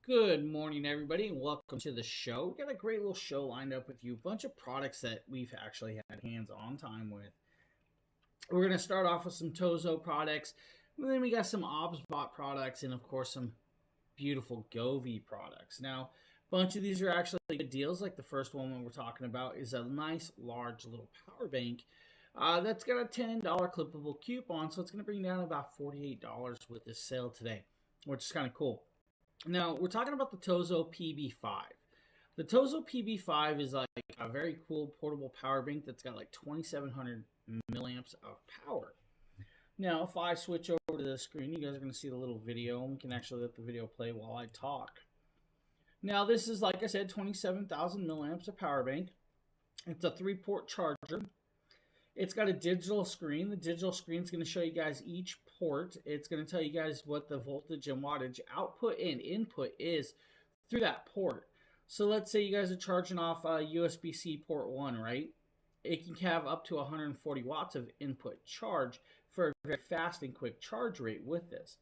Good morning, everybody, and welcome to the show. We got a great little show lined up with you. A bunch of products that we've actually had hands-on time with. We're going to start off with some Tozo products, and then we got some ObsBot products, and of course some beautiful Govee products. Now, a bunch of these are actually good deals. Like the first one we're talking about is a nice, large little power bank that's got a $10 clippable coupon, so it's going to bring down about $48 with this sale today, which is kind of cool. Now, we're talking about the Tozo PB5. The Tozo PB5 is like a very cool portable power bank that's got like 2,700 milliamps of power. Now, if I switch over to the screen, you guys are going to see the little video, and we can actually let the video play while I talk. Now, this is, like I said, 27,000 milliamps of power bank. It's a 3-port charger. It's got a digital screen. The digital screen is going to show you guys each port. It's going to tell you guys what the voltage and wattage output and input is through that port. So let's say you guys are charging off USB-C port 1, right? It can have up to 140 watts of input charge for a very fast and quick charge rate with this.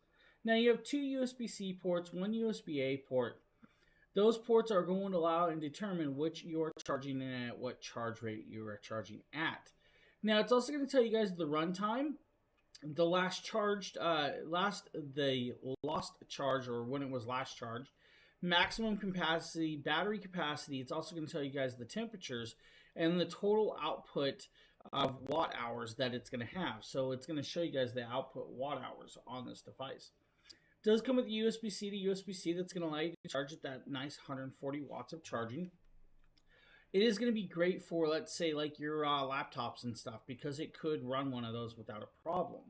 Now you have 2 USB-C ports, 1 USB-A port. Those ports are going to allow and determine which you're charging and at what charge rate you are charging at. Now, it's also going to tell you guys the runtime, the last charged, the lost charge, or when it was last charged, maximum capacity, battery capacity. It's also going to tell you guys the temperatures and the total output of watt hours that it's going to have. So it's going to show you guys the output watt hours on this device. It does come with USB-C to USB-C that's going to allow you to charge at that nice 140 watts of charging. It is going to be great for, let's say, like your laptops and stuff, because it could run one of those without a problem.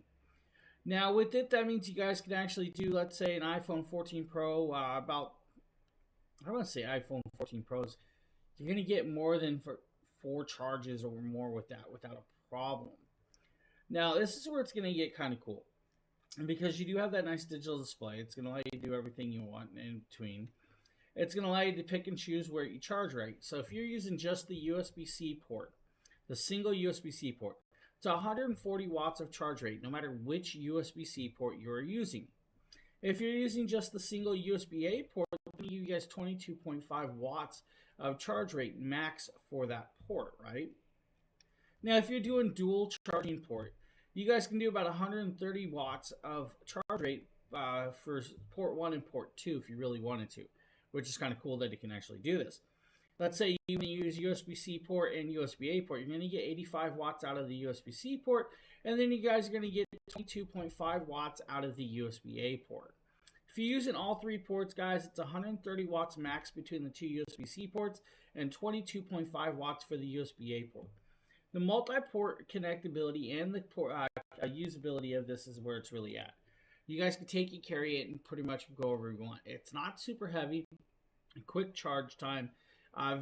Now, with it, that means you guys can actually do, let's say, an iPhone 14 Pro, I want to say iPhone 14 Pros. You're going to get more than 4 charges or more with that without a problem. Now, this is where it's going to get kind of cool, because you do have that nice digital display. It's going to allow you to do everything you want in between. It's going to allow you to pick and choose where you charge right. So if you're using just the USB-C port, the single USB-C port, it's 140 watts of charge rate, no matter which USB-C port you're using. If you're using just the single USB-A port, it'll give you guys 22.5 watts of charge rate max for that port, right? Now, if you're doing dual charging port, you guys can do about 130 watts of charge rate for port 1 and port 2 if you really wanted to, which is kind of cool that it can actually do this. Let's say you use USB-C port and USB-A port. You're going to get 85 watts out of the USB-C port, and then you guys are going to get 22.5 watts out of the USB-A port. If you're using all 3 ports, guys, it's 130 watts max between the 2 USB-C ports and 22.5 watts for the USB-A port. The multi-port connectability and the usability of this is where it's really at. You guys can take it, carry it, and pretty much go wherever you want. It's not super heavy, quick charge time,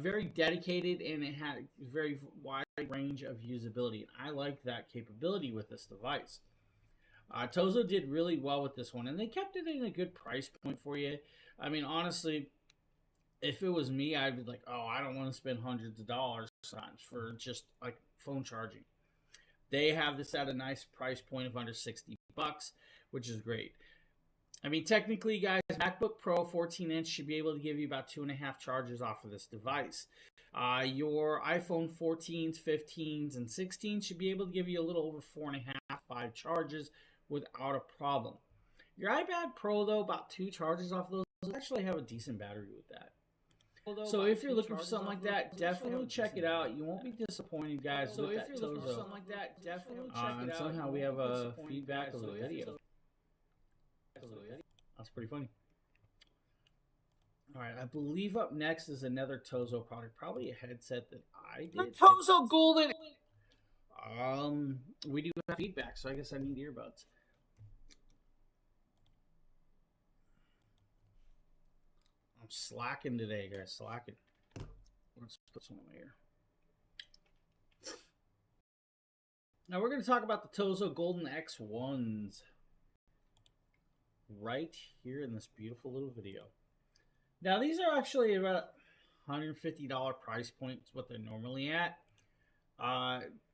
very dedicated, and it has a very wide range of usability. And I like that capability with this device. Tozo did really well with this one, and they kept it in a good price point for you. I mean, honestly, if it was me, I'd be like, oh, I don't want to spend hundreds of dollars sometimes for just like phone charging. They have this at a nice price point of under 60 bucks, which is great. I mean, technically, guys, MacBook Pro 14-inch should be able to give you about 2.5 charges off of this device. Your iPhone 14s, 15s, and 16s should be able to give you a little over 4.5, 5 charges without a problem. Your iPad Pro, though, about 2 charges off of those, will actually have a decent battery with that. So if you're looking for something like that, definitely check it out. You won't be disappointed, guys. So if you're looking for something like that, definitely check it out. And somehow we have a feedback of the video. That's pretty funny. All right, I believe up next is another Tozo product, probably a headset that I did. The Tozo Golden. We do have feedback, so I guess I need earbuds. I'm slacking today, guys. Slacking. Let's put some in my ear. Now we're going to talk about the Tozo Golden X1s right here in this beautiful little video. Now these are actually about $150 price point. Is what they're normally at.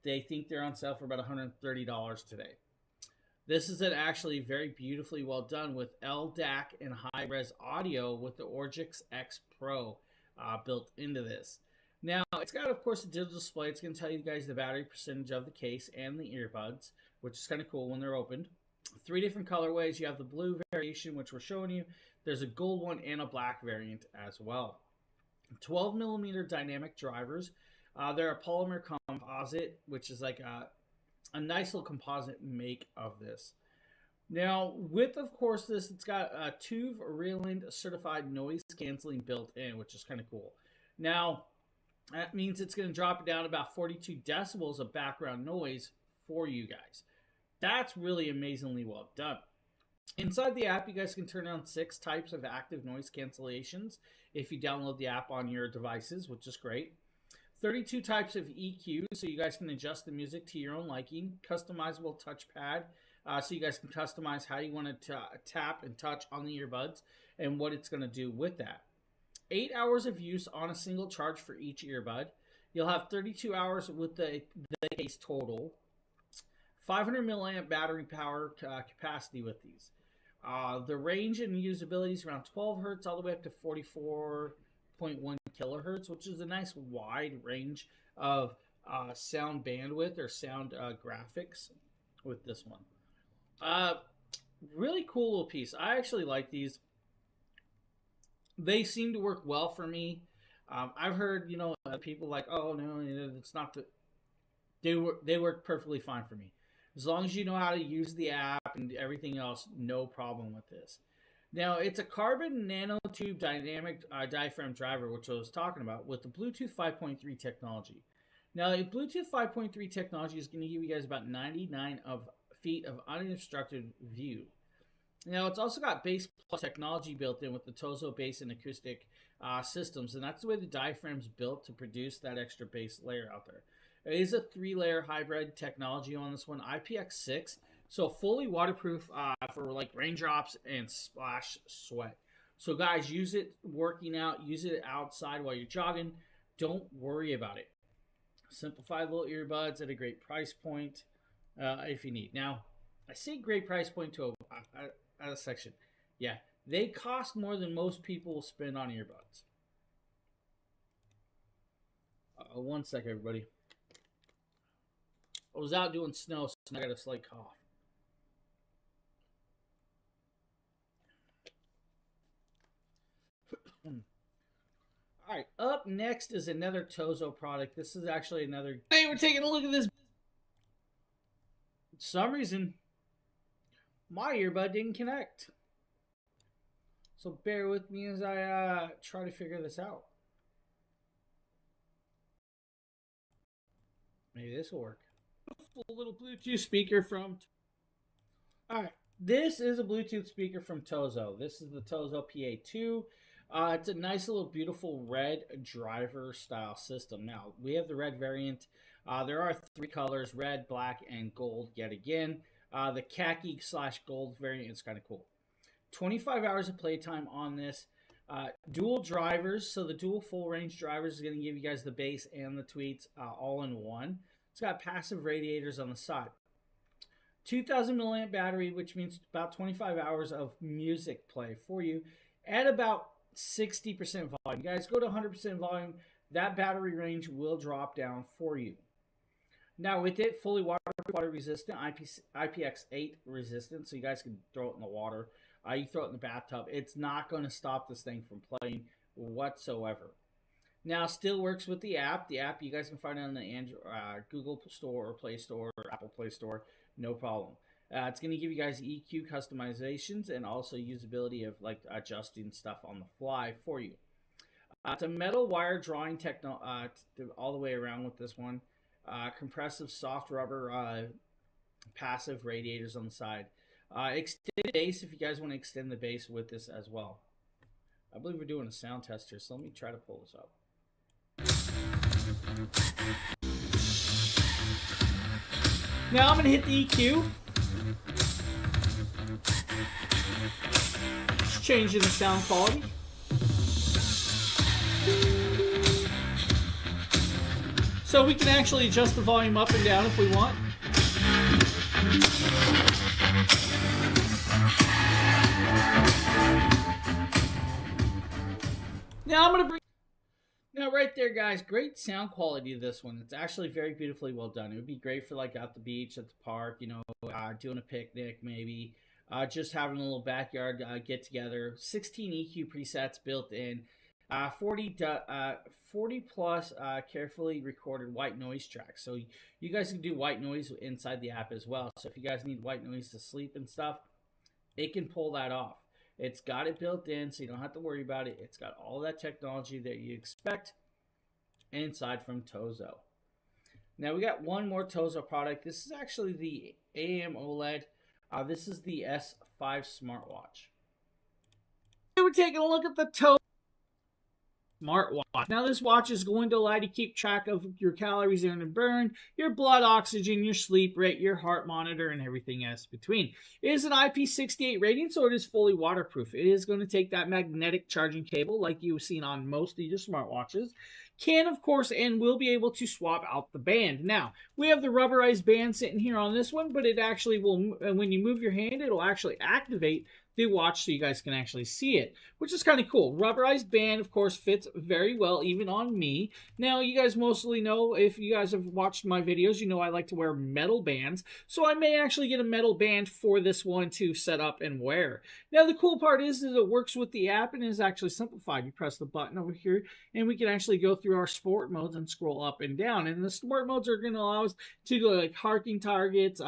They think they're on sale for about $130 today. This is an actually very beautifully well done with LDAC and high-res audio with the Orgix X Pro built into this. Now, it's got, of course, a digital display. It's going to tell you guys the battery percentage of the case and the earbuds, which is kind of cool when they're opened. 3 different colorways. You have the blue variation, which we're showing you. There's a gold one and a black variant as well. 12 millimeter dynamic drivers. They're a polymer composite, which is like a nice little composite make of this. Now, with, of course, this, it's got a TÜV Rheinland certified noise canceling built in, which is kind of cool. Now, that means it's going to drop it down about 42 decibels of background noise for you guys. That's really amazingly well done. Inside the app, you guys can turn on 6 types of active noise cancellations if you download the app on your devices, which is great. 32 types of EQs, so you guys can adjust the music to your own liking. Customizable touchpad, so you guys can customize how you want to tap and touch on the earbuds and what it's going to do with that. 8 hours of use on a single charge for each earbud. You'll have 32 hours with the case total. 500 milliamp battery power capacity with these. The range and usability is around 12 hertz all the way up to 44.1 kilohertz, which is a nice wide range of sound bandwidth or sound graphics with this one. Really cool little piece. I actually like these. They seem to work well for me. I've heard, people like, oh no, it's not the. They work perfectly fine for me. As long as you know how to use the app and everything else, no problem with this. Now, it's a carbon nanotube dynamic diaphragm driver, which I was talking about, with the Bluetooth 5.3 technology. Now, the Bluetooth 5.3 technology is going to give you guys about 99 feet of unobstructed view. Now, it's also got bass plus technology built in with the Tozo bass and acoustic systems, and that's the way the diaphragm's built to produce that extra bass layer out there. It is a 3-layer hybrid technology on this one, IPX6, so fully waterproof for like raindrops and splash sweat. So guys, use it working out, use it outside while you're jogging. Don't worry about it. Simplified little earbuds at a great price point if you need. Now, I say great price point to a section. Yeah, they cost more than most people will spend on earbuds. One sec, everybody. I was out doing snow, so I got a slight cough. All right, up next is another Tozo product. This is actually another. Hey, we're taking a look at this. For some reason, my earbud didn't connect. So bear with me as I try to figure this out. Maybe this will work. A little Bluetooth speaker from. All right, this is a Bluetooth speaker from Tozo. This is the Tozo PA2. It's a nice little beautiful red driver style system. Now, we have the red variant. There are 3 colors, red, black, and gold yet again. The khaki/gold variant is kind of cool. 25 hours of playtime on this. Dual drivers, so the dual full range drivers is going to give you guys the bass and the tweets all in one. It's got passive radiators on the side. 2,000 milliamp battery, which means about 25 hours of music play for you at about 60% volume. You guys go to 100% volume, that battery range will drop down for you. Now with it, fully water resistant, IPX8 resistant, so you guys can throw it in the water. You throw it in the bathtub. It's not going to stop this thing from playing whatsoever. Now, still works with the app. The app you guys can find it on the Google Store or Play Store or Apple Play Store. No problem. It's going to give you guys EQ customizations and also usability of like adjusting stuff on the fly for you. It's a metal wire drawing technology all the way around with this one. Compressive soft rubber passive radiators on the side. Extended bass if you guys want to extend the bass with this as well. I believe we're doing a sound test here, so let me try to pull this up. Now I'm going to hit the EQ. Just changing the sound quality. So we can actually adjust the volume up and down if we want. Now I'm going to bring... Now, right there, guys, great sound quality of this one. It's actually very beautifully well done. It would be great for, like, at the beach, at the park, you know, doing a picnic, maybe. Just having a little backyard get-together. 16 EQ presets built in. 40 plus carefully recorded white noise tracks. So you guys can do white noise inside the app as well. So if you guys need white noise to sleep and stuff, it can pull that off. It's got it built in, so you don't have to worry about it. It's got all that technology that you expect inside from Tozo. Now we got one more Tozo product. This is actually the AM OLED. This is the S5 smartwatch. We're taking a look at the Tozo smartwatch. Now this watch is going to allow you to keep track of your calories earned and burned, your blood oxygen, your sleep rate, your heart monitor, and everything else between. It is an IP68 rating, so it is fully waterproof. It is going to take that magnetic charging cable like you've seen on most of your smartwatches. Can, of course, and will be able to swap out the band. Now, we have the rubberized band sitting here on this one, but it actually will, when you move your hand, it'll actually activate the watch so you guys can actually see it, which is kind of cool. Rubberized band, of course, fits very well even on me. Now, you guys mostly know, if you guys have watched my videos, you know I like to wear metal bands, so I may actually get a metal band for this one to set up and wear. Now, the cool part is that it works with the app and is actually simplified. You press the button over here, and we can actually go through our sport modes and scroll up and down. And the sport modes are going to allow us to go like harking targets,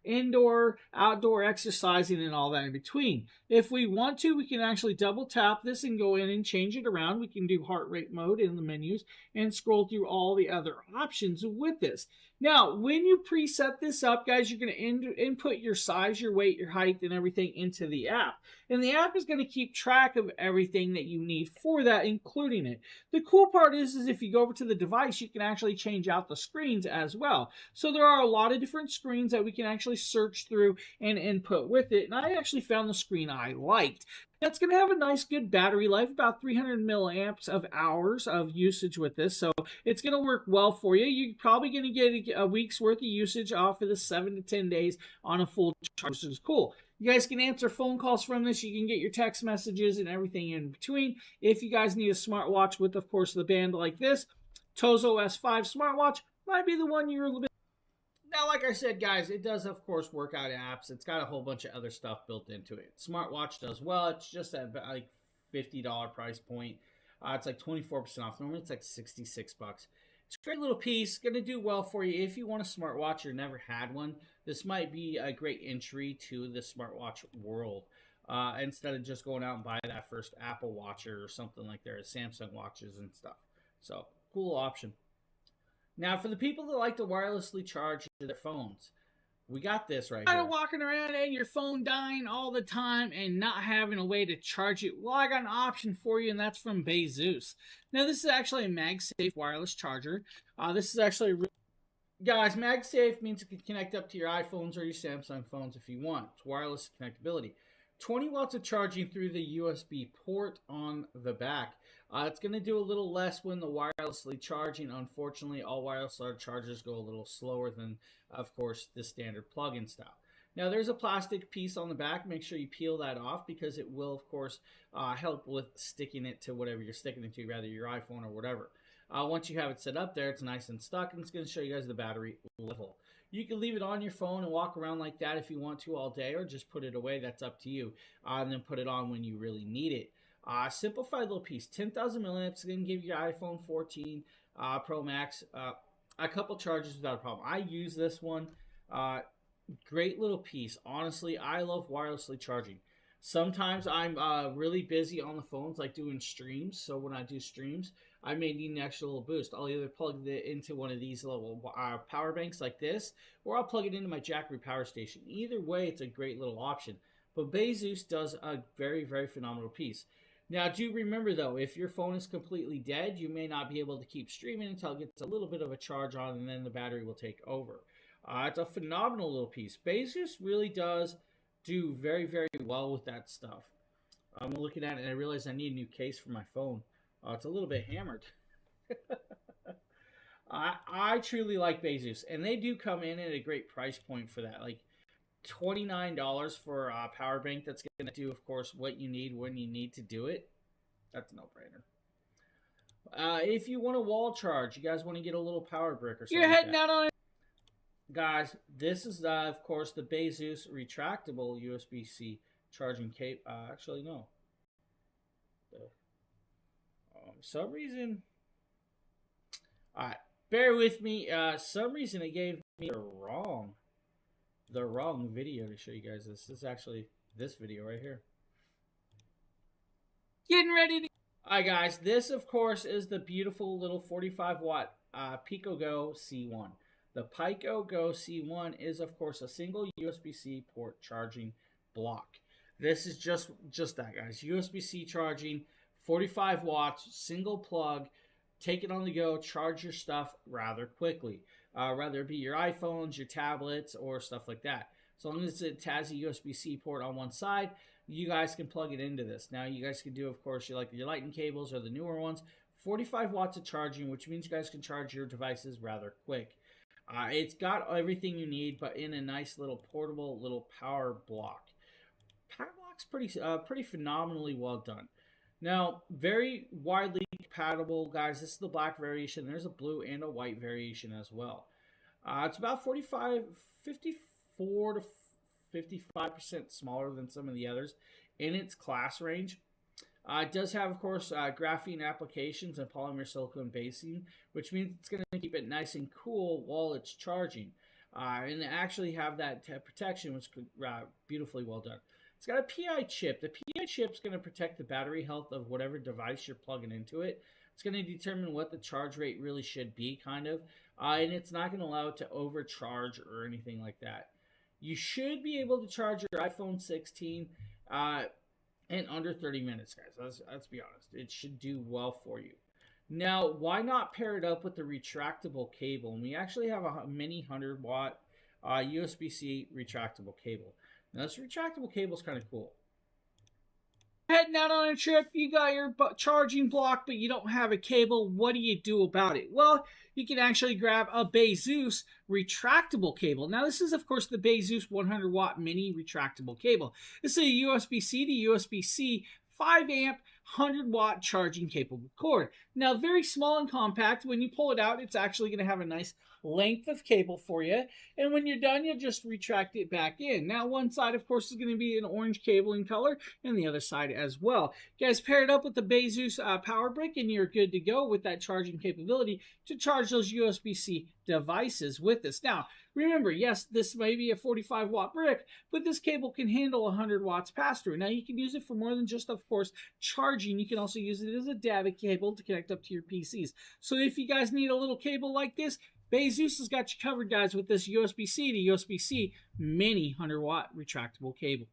indoor, outdoor exercising, and all that in between. If we want to, we can actually double tap this and go in and change it around. We can do heart rate mode in the menus and scroll through all the other options with this. Now, when you preset this up, guys, you're going to input your size, your weight, your height, and everything into the app. And the app is going to keep track of everything that you need for that, including it. The cool part is if you go over to the device, you can actually change out the screens as well. So there are a lot of different screens that we can actually search through and input with it. And I actually found the screen I liked. It's going to have a nice good battery life, about 300 milliamps of hours of usage with this, so it's going to work well for you. You're probably going to get a week's worth of usage off of the 7 to 10 days on a full charge, which is cool. You guys can answer phone calls from this. You can get your text messages and everything in between. If you guys need a smartwatch with, of course, the band like this, Tozo S5 smartwatch might be the one you're a little bit... Now, like I said, guys, it does, of course, work out apps. It's got a whole bunch of other stuff built into it. Smartwatch does well. It's just at like $50 price point. It's like 24% off. Normally, it's like $66. It's a great little piece. Going to do well for you. If you want a smartwatch or never had one, this might be a great entry to the smartwatch world. Instead of just going out and buy that first Apple Watch or something like that, Samsung watches and stuff. So, cool option. Now, for the people that like to wirelessly charge their phones, we got this right here. Walking around and your phone dying all the time and not having a way to charge it. Well, I got an option for you, and that's from Bezeus. Now, this is actually a MagSafe wireless charger. This is actually... Guys, MagSafe means it can connect up to your iPhones or your Samsung phones if you want. It's wireless connectability. 20 watts of charging through the USB port on the back. It's going to do a little less when the wirelessly charging. Unfortunately, all wireless chargers go a little slower than, of course, the standard plug-in style. Now, there's a plastic piece on the back. Make sure you peel that off because it will, of course, help with sticking it to whatever you're sticking it to, rather your iPhone or whatever. Once you have it set up there, it's nice and stuck, and it's going to show you guys the battery level. You can leave it on your phone and walk around like that if you want to all day, or just put it away. That's up to you. And then put it on when you really need it. Simplified little piece. 10,000 milliamps. Going to give you your iPhone 14 Pro Max a couple charges without a problem. I use this one. Great little piece. Honestly, I love wirelessly charging. Sometimes I'm really busy on the phones, like doing streams. So when I do streams, I may need an extra little boost. I'll either plug it into one of these little power banks like this, or I'll plug it into my Jackery power station. Either way, it's a great little option. But Bezeus does a very, very phenomenal piece. Now, do remember, though, if your phone is completely dead, you may not be able to keep streaming until it gets a little bit of a charge on, and then the battery will take over. It's a phenomenal little piece. Bezeus really does do very, very well with that stuff. I'm looking at it, and I realize I need a new case for my phone. It's a little bit hammered. I truly like Bezeus, and they do come in at a great price point for that. Like $29 for a power bank that's going to do, of course, what you need when you need to do it. That's a no-brainer. If you want a wall charge, you guys want to get a little power brick or something. You're heading out on it. Guys, this is, of course, the Bezos retractable USB-C charging cable. Actually, no. Some reason. Alright, bear with me. Some reason it gave me the wrong video to show you guys this. This is actually this video right here. Getting ready to. Alright, guys, this, of course, is the beautiful little 45 watt Pico Go C1. The Pico Go C1 is, of course, a single USB-C port charging block. This is just that, guys. USB-C charging, 45 watts, single plug. Take it on the go, charge your stuff rather quickly. Whether it be your iPhones, your tablets, or stuff like that. As long as it has a USB-C port on one side, you guys can plug it into this. Now, you guys can do, of course, your lightning cables or the newer ones. 45 watts of charging, which means you guys can charge your devices rather quick. It's got everything you need, but in a nice little portable little power block. Power block's pretty phenomenally well done. Now, very widely compatible, guys. This is the black variation. There's a blue and a white variation as well. It's about 54 to 55% smaller than some of the others in its class range. It does have, of course, graphene applications and polymer silicone basing, which means it's going to keep it nice and cool while it's charging. And they actually have that protection, which is beautifully well done. It's got a PI chip. The PI chip is going to protect the battery health of whatever device you're plugging into it. It's going to determine what the charge rate really should be, kind of. And it's not going to allow it to overcharge or anything like that. You should be able to charge your iPhone 16 in under 30 minutes, guys. Let's be honest. It should do well for you. Now, why not pair it up with the retractable cable? And we actually have a mini 100 watt USB-C retractable cable. Now, this retractable cable is kind of cool. Heading out on a trip, you got your charging block, but you don't have a cable. What do you do about it? Well, you can actually grab a Bezos retractable cable. Now, this is, of course, the Bezos 100 watt mini retractable cable. This is a USB-C to USB-C 5 amp 100 watt charging capable cord. Now, very small and compact. When you pull it out, it's actually going to have a nice length of cable for you. And when you're done, you'll just retract it back in. Now, one side, of course, is going to be an orange cabling color, and the other side as well. You guys pair it up with the Bezos power brick, and you're good to go with that charging capability to charge those USB-C devices with this. Now, remember, yes, this may be a 45 watt brick, but this cable can handle 100 watts pass-through. Now, you can use it for more than just, of course, charging. You can also use it as a data cable to connect up to your PCs. So if you guys need a little cable like this, Bezos has got you covered, guys, with this USB-C to USB-C mini 100 watt retractable cable.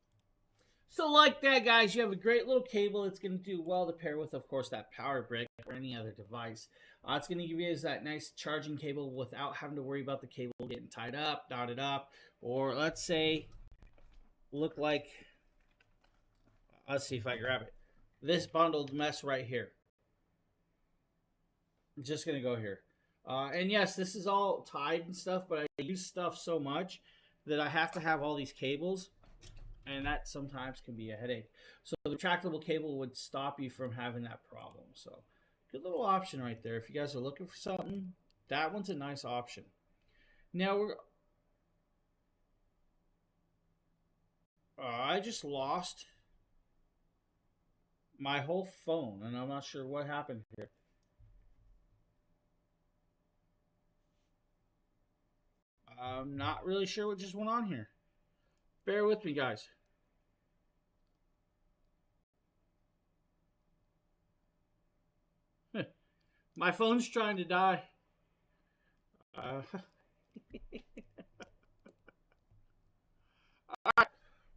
So like that, guys, you have a great little cable. It's going to do well to pair with, of course, that power brick or any other device. It's going to give you that nice charging cable without having to worry about the cable getting tied up, knotted up, or let's say, look like, let's see if I grab it, this bundled mess right here. I'm just going to go here. And yes, this is all tied and stuff, but I use stuff so much that I have to have all these cables, and that sometimes can be a headache. So the retractable cable would stop you from having that problem. So good little option right there. If you guys are looking for something, that one's a nice option. Now I just lost my whole phone, and I'm not sure what happened here. I'm not really sure what just went on here. Bear with me, guys. My phone's trying to die. Alright.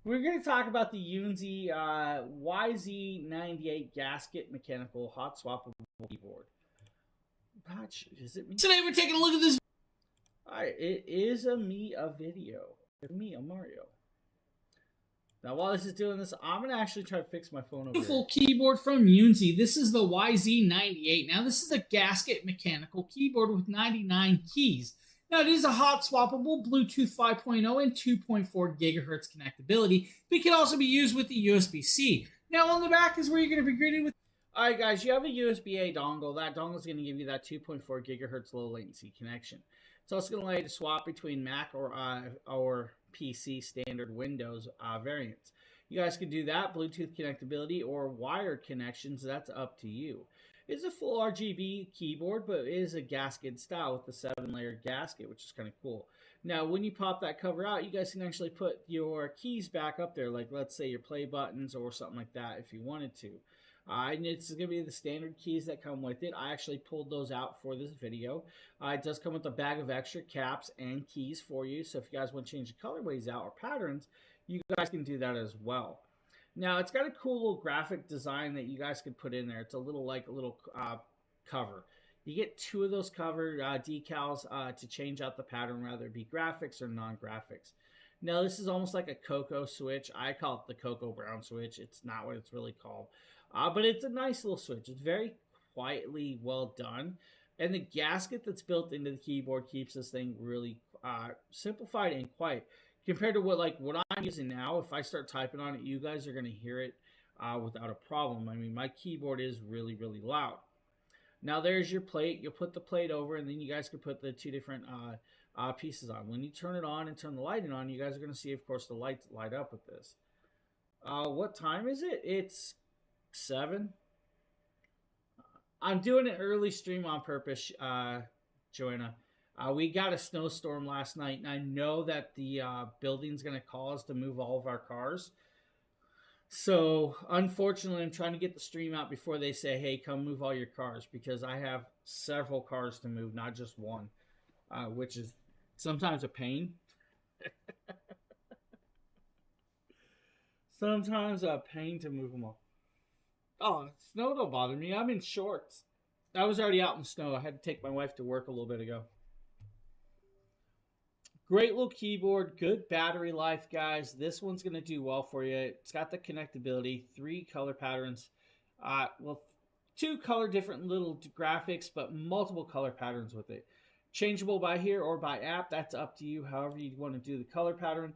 We're going to talk about the Unzi YZ98 gasket mechanical hot swappable keyboard. Gosh, is it me? Today we're taking a look at this. Alright, it is a video. It's me, a Mario. Now, while this is doing this, I'm going to actually try to fix my phone over Beautiful here. Keyboard from Unzi. This is the YZ98. Now, this is a gasket mechanical keyboard with 99 keys. Now, it is a hot swappable Bluetooth 5.0 and 2.4 gigahertz connectability, but it can also be used with the USB-C. Now, on the back is where you're going to be greeted with. All right, guys, you have a USB-A dongle. That dongle is going to give you that 2.4 gigahertz low latency connection. It's also going to allow you to swap between Mac or PC standard Windows variants. You guys can do that, Bluetooth connectability or wired connections. That's up to you. It's a full RGB keyboard, but it is a gasket style with the 7-layer gasket, which is kind of cool. Now, when you pop that cover out, you guys can actually put your keys back up there, like let's say your play buttons or something like that if you wanted to. And it's going to be the standard keys that come with it. I actually pulled those out for this video. It does come with a bag of extra caps and keys for you. So if you guys want to change the colorways out or patterns, you guys can do that as well. Now, it's got a cool little graphic design that you guys could put in there. It's a little cover. You get 2 of those cover decals to change out the pattern, whether it be graphics or non-graphics. Now, this is almost like a cocoa switch. I call it the cocoa brown switch. It's not what it's really called. But it's a nice little switch. It's very quietly well done. And the gasket that's built into the keyboard keeps this thing really simplified and quiet. Compared to what I'm using now, if I start typing on it, you guys are going to hear it without a problem. I mean, my keyboard is really, really loud. Now, there's your plate. You'll put the plate over, and then you guys can put the 2 different pieces on. When you turn it on and turn the lighting on, you guys are going to see, of course, the lights light up with this. What time is it? It's 7. I'm doing an early stream on purpose, Joanna. We got a snowstorm last night, and I know that the building's going to call us to move all of our cars. So, unfortunately, I'm trying to get the stream out before they say, hey, come move all your cars, because I have several cars to move, not just one, which is sometimes a pain. Sometimes a pain to move them all. Oh, snow don't bother me. I'm in shorts. I was already out in the snow. I had to take my wife to work a little bit ago. Great little keyboard, good battery life, guys. This one's going to do well for you. It's got the connectability, 3 color patterns. 2 color different little graphics, but multiple color patterns with it. Changeable by here or by app. That's up to you. However you want to do the color pattern,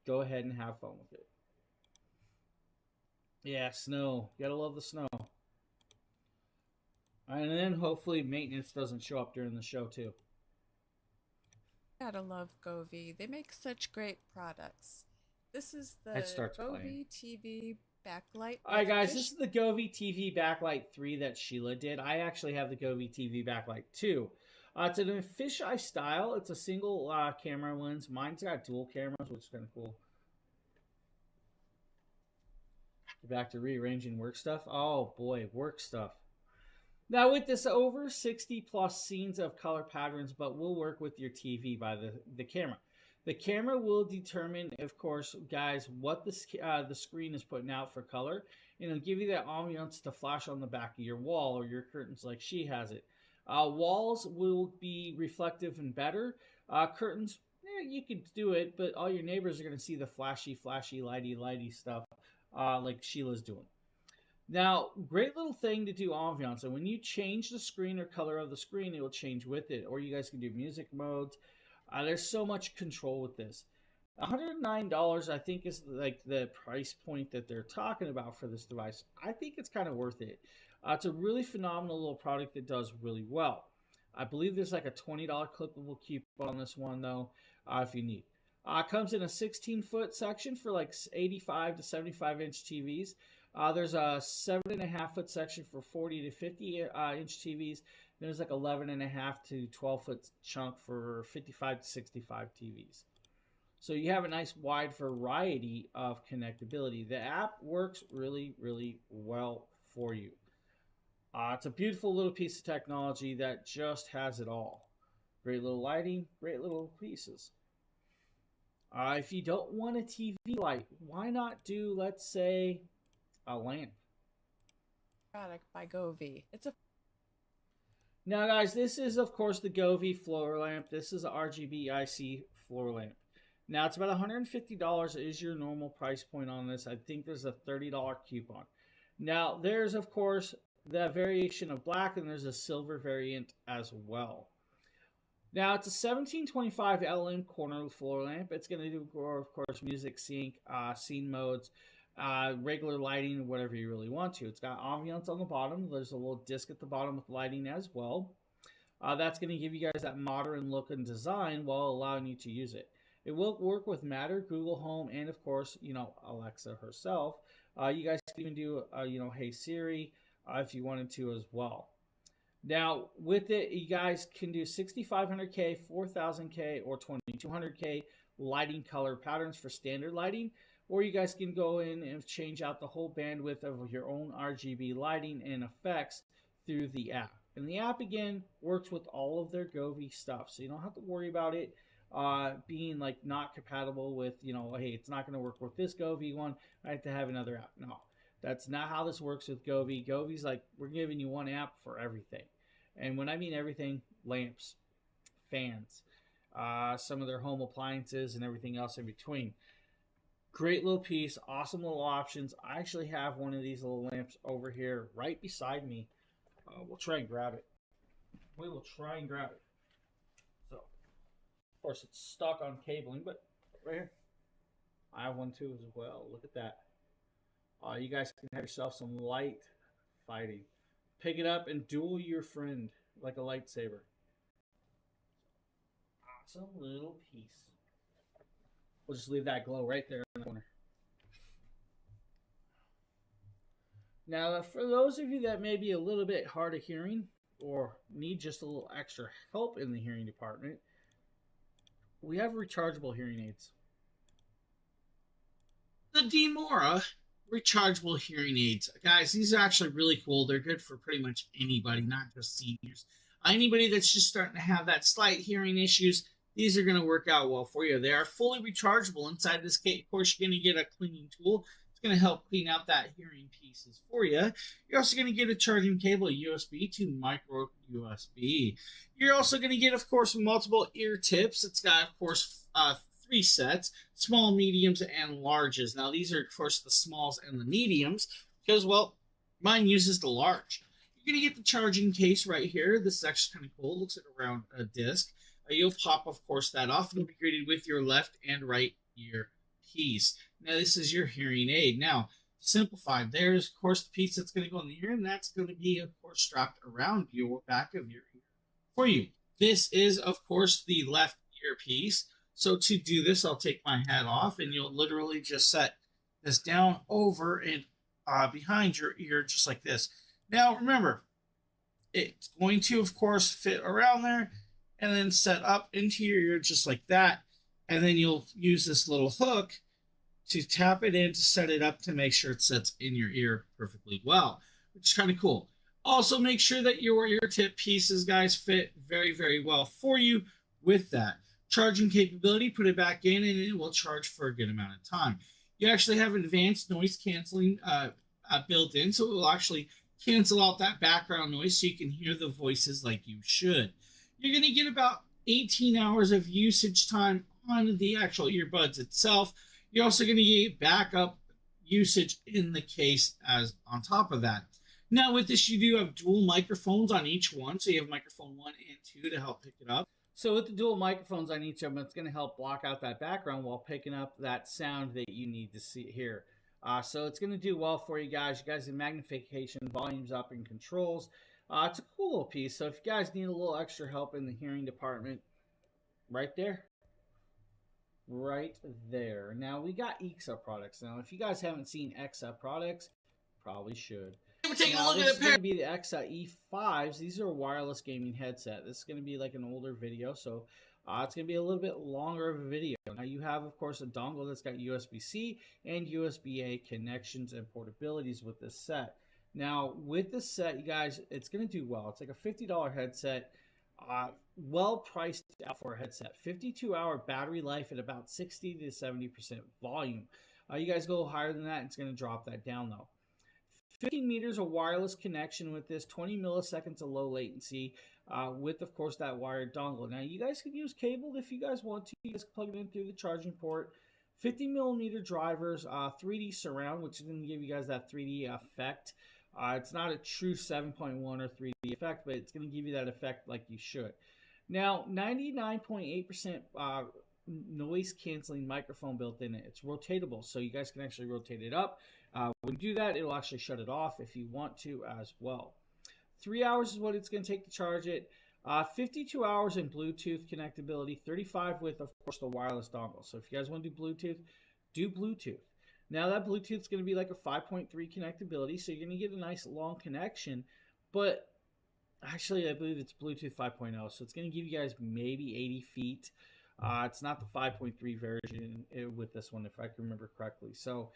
go ahead and have fun with it. Yeah, snow. You gotta love the snow. And then hopefully maintenance doesn't show up during the show too. Gotta love Govee. They make such great products. This is the Govee TV backlight. Alright guys, this is the Govee TV backlight 3 that Sheila did. I actually have the Govee TV backlight 2. It's an fisheye style. It's a single camera lens. Mine's got dual cameras, which is kind of cool. Back to rearranging work stuff. Oh boy, work stuff. Now with this, over 60 plus scenes of color patterns, but we'll work with your TV by the camera. The camera will determine, of course, guys, what the screen is putting out for color, and it'll give you that ambiance to flash on the back of your wall or your curtains like she has it. Walls will be reflective and better. Curtains, you can do it, but all your neighbors are going to see the flashy, lighty stuff like Sheila's doing. Now, great little thing to do ambiance. And when you change the screen or color of the screen, it will change with it. Or you guys can do music modes. There's so much control with this. $109, I think, is like the price point that they're talking about for this device. I think it's kind of worth it. It's a really phenomenal little product that does really well. I believe there's like a $20 clippable coupon on this one, though, if you need. Comes in a 16-foot section for like 85 to 75-inch TVs. There's a 7.5-foot section for 40 to 50-inch TVs. There's like 11.5 to 12-foot chunk for 55 to 65 TVs. So you have a nice wide variety of connectability. The app works really, really well for you. It's a beautiful little piece of technology that just has it all. Great little lighting, great little pieces. If you don't want a TV light, why not do, let's say, a lamp? Product by Govee. Now, guys, this is, of course, the Govee floor lamp. This is a RGB IC floor lamp. Now, it's about $150 is your normal price point on this. I think there's a $30 coupon. Now, there's, of course, the variation of black, and there's a silver variant as well. Now it's a 1725 LM corner floor lamp. It's going to do, of course, music sync, scene modes, regular lighting, whatever you really want to. It's got ambiance on the bottom. There's a little disc at the bottom with lighting as well. That's going to give you guys that modern look and design while allowing you to use it. It will work with Matter, Google Home, and of course, Alexa herself. You guys can even do, Hey Siri, if you wanted to as well. Now, with it, you guys can do 6500K, 4000K, or 2200K lighting color patterns for standard lighting, or you guys can go in and change out the whole bandwidth of your own RGB lighting and effects through the app. And the app, again, works with all of their Govee stuff, so you don't have to worry about it being like not compatible with, hey, it's not going to work with this Govee one. I have to have another app. No, that's not how this works with Govee. Govee's like, we're giving you one app for everything. And when I mean everything, lamps, fans, some of their home appliances, and everything else in between. Great little piece, awesome little options. I actually have one of these little lamps over here right beside me. We'll try and grab it. We will try and grab it. So, of course, it's stuck on cabling, but right here. I have one too as well. Look at that. You guys can have yourself some light fighting. Pick it up and duel your friend like a lightsaber. Awesome little piece. We'll just leave that glow right there in the corner. Now, for those of you that may be a little bit hard of hearing or need just a little extra help in the hearing department, we have rechargeable hearing aids. The Demora rechargeable hearing aids. Guys, these are actually really cool. They're good for pretty much anybody, not just seniors. Anybody that's just starting to have that slight hearing issues, these are going to work out well for you. They are fully rechargeable. Inside this case, of course, you're going to get a cleaning tool. It's going to help clean out that hearing pieces for you. You're also going to get a charging cable, USB to micro USB. You're also going to get, of course, multiple ear tips. It's got, of course, 3 sets, small, mediums, and larges. Now, these are, of course, the smalls and the mediums because, well, mine uses the large. You're going to get the charging case right here. This is actually kind of cool. It looks like a round disc. You'll pop, of course, that off. You'll be greeted with your left and right ear piece. Now, this is your hearing aid. Now, simplified, there's, of course, the piece that's going to go in the ear, and that's going to be, of course, strapped around your back of your ear for you. This is, of course, the left ear piece. So to do this, I'll take my hat off, and you'll literally just set this down over and behind your ear, just like this. Now, remember, it's going to, of course, fit around there and then set up into your ear just like that. And then you'll use this little hook to tap it in to set it up to make sure it sets in your ear perfectly well, which is kind of cool. Also, make sure that your ear tip pieces, guys, fit very, very well for you with that. Charging capability, put it back in and it will charge for a good amount of time. You actually have advanced noise canceling built in, so it will actually cancel out that background noise so you can hear the voices like you should. You're going to get about 18 hours of usage time on the actual earbuds itself. You're also going to get backup usage in the case as on top of that. Now with this, you do have dual microphones on each one. So you have microphone 1 and 2 to help pick it up. So with the dual microphones on each of them, it's going to help block out that background while picking up that sound that you need to hear. So it's going to do well for you guys. You guys have magnification, volumes up, and controls. It's a cool little piece. So if you guys need a little extra help in the hearing department, right there. Right there. Now we got EXA products. Now if you guys haven't seen EXA products, probably should. We're taking a look This at is a going pair. to be the EXA E5s. These are a wireless gaming headset. This is going to be like an older video, so it's going to be a little bit longer of a video. Now you have, of course, a dongle that's got USB-C and USB-A connections and portabilities with this set. Now with this set, you guys, it's going to do well. It's like a $50 headset, well priced out for a headset. 52-hour battery life at about 60 to 70% volume. You guys go higher than that, it's going to drop that down though. 15 meters of wireless connection with this, 20 milliseconds of low latency with, of course, that wired dongle. Now, you guys can use cable if you guys want to. You guys plug it in through the charging port. 50 millimeter drivers, 3D surround, which is going to give you guys that 3D effect. It's not a true 7.1 or 3D effect, but it's going to give you that effect like you should. Now, 99.8% noise canceling microphone built in it. It's rotatable, so you guys can actually rotate it up. When you do that, it'll actually shut it off if you want to as well. 3 hours is what it's going to take to charge it. 52 hours in Bluetooth connectability, 35 with, of course, the wireless dongle. So if you guys want to do Bluetooth, do Bluetooth. Now that Bluetooth is going to be like a 5.3 connectability, so you're going to get a nice long connection. But actually, I believe it's Bluetooth 5.0, so it's going to give you guys maybe 80 feet. It's not the 5.3 version with this one, if I can remember correctly. So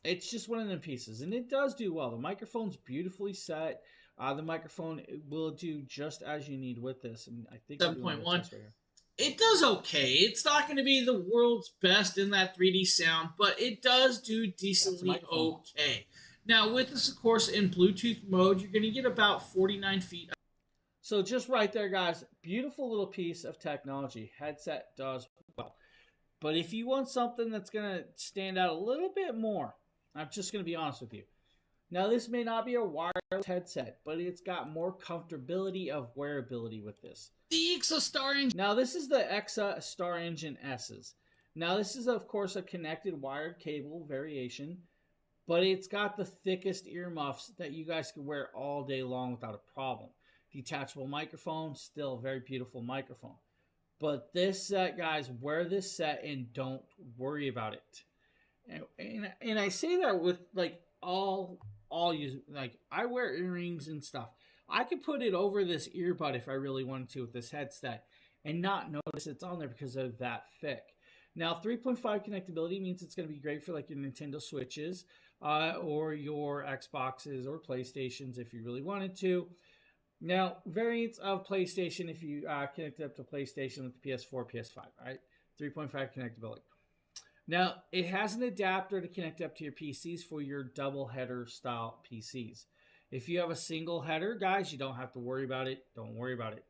it's just one of them pieces, and it does do well. The microphone's beautifully set. The microphone will do just as you need with this, and I think 7.1. Right here. It does okay. It's not going to be the world's best in that 3D sound, but it does do decently okay. Now, with this, of course, in Bluetooth mode, you're going to get about 49 feet. So just right there, guys, beautiful little piece of technology. Headset does well. But if you want something that's going to stand out a little bit more, I'm just going to be honest with you. Now, this may not be a wireless headset, but it's got more comfortability of wearability with this. The Exa Star Engine. Now, this is the Exa Star Engine S's. Now, this is, of course, a connected wired cable variation, but it's got the thickest earmuffs that you guys can wear all day long without a problem. Detachable microphone, still a very beautiful microphone. But this set, guys, wear this set and don't worry about it. And I say that with like all you, like I wear earrings and stuff. I could put it over this earbud if I really wanted to with this headset and not notice it's on there because of that thick. Now, 3.5 connectability means it's going to be great for like your Nintendo Switches or your Xboxes or PlayStations if you really wanted to. Now, variants of PlayStation, if you connect it up to PlayStation with the PS4, PS5, right? 3.5 connectability. Now, it has an adapter to connect up to your PCs for your double header style PCs. If you have a single header, guys, you don't have to worry about it. Don't worry about it.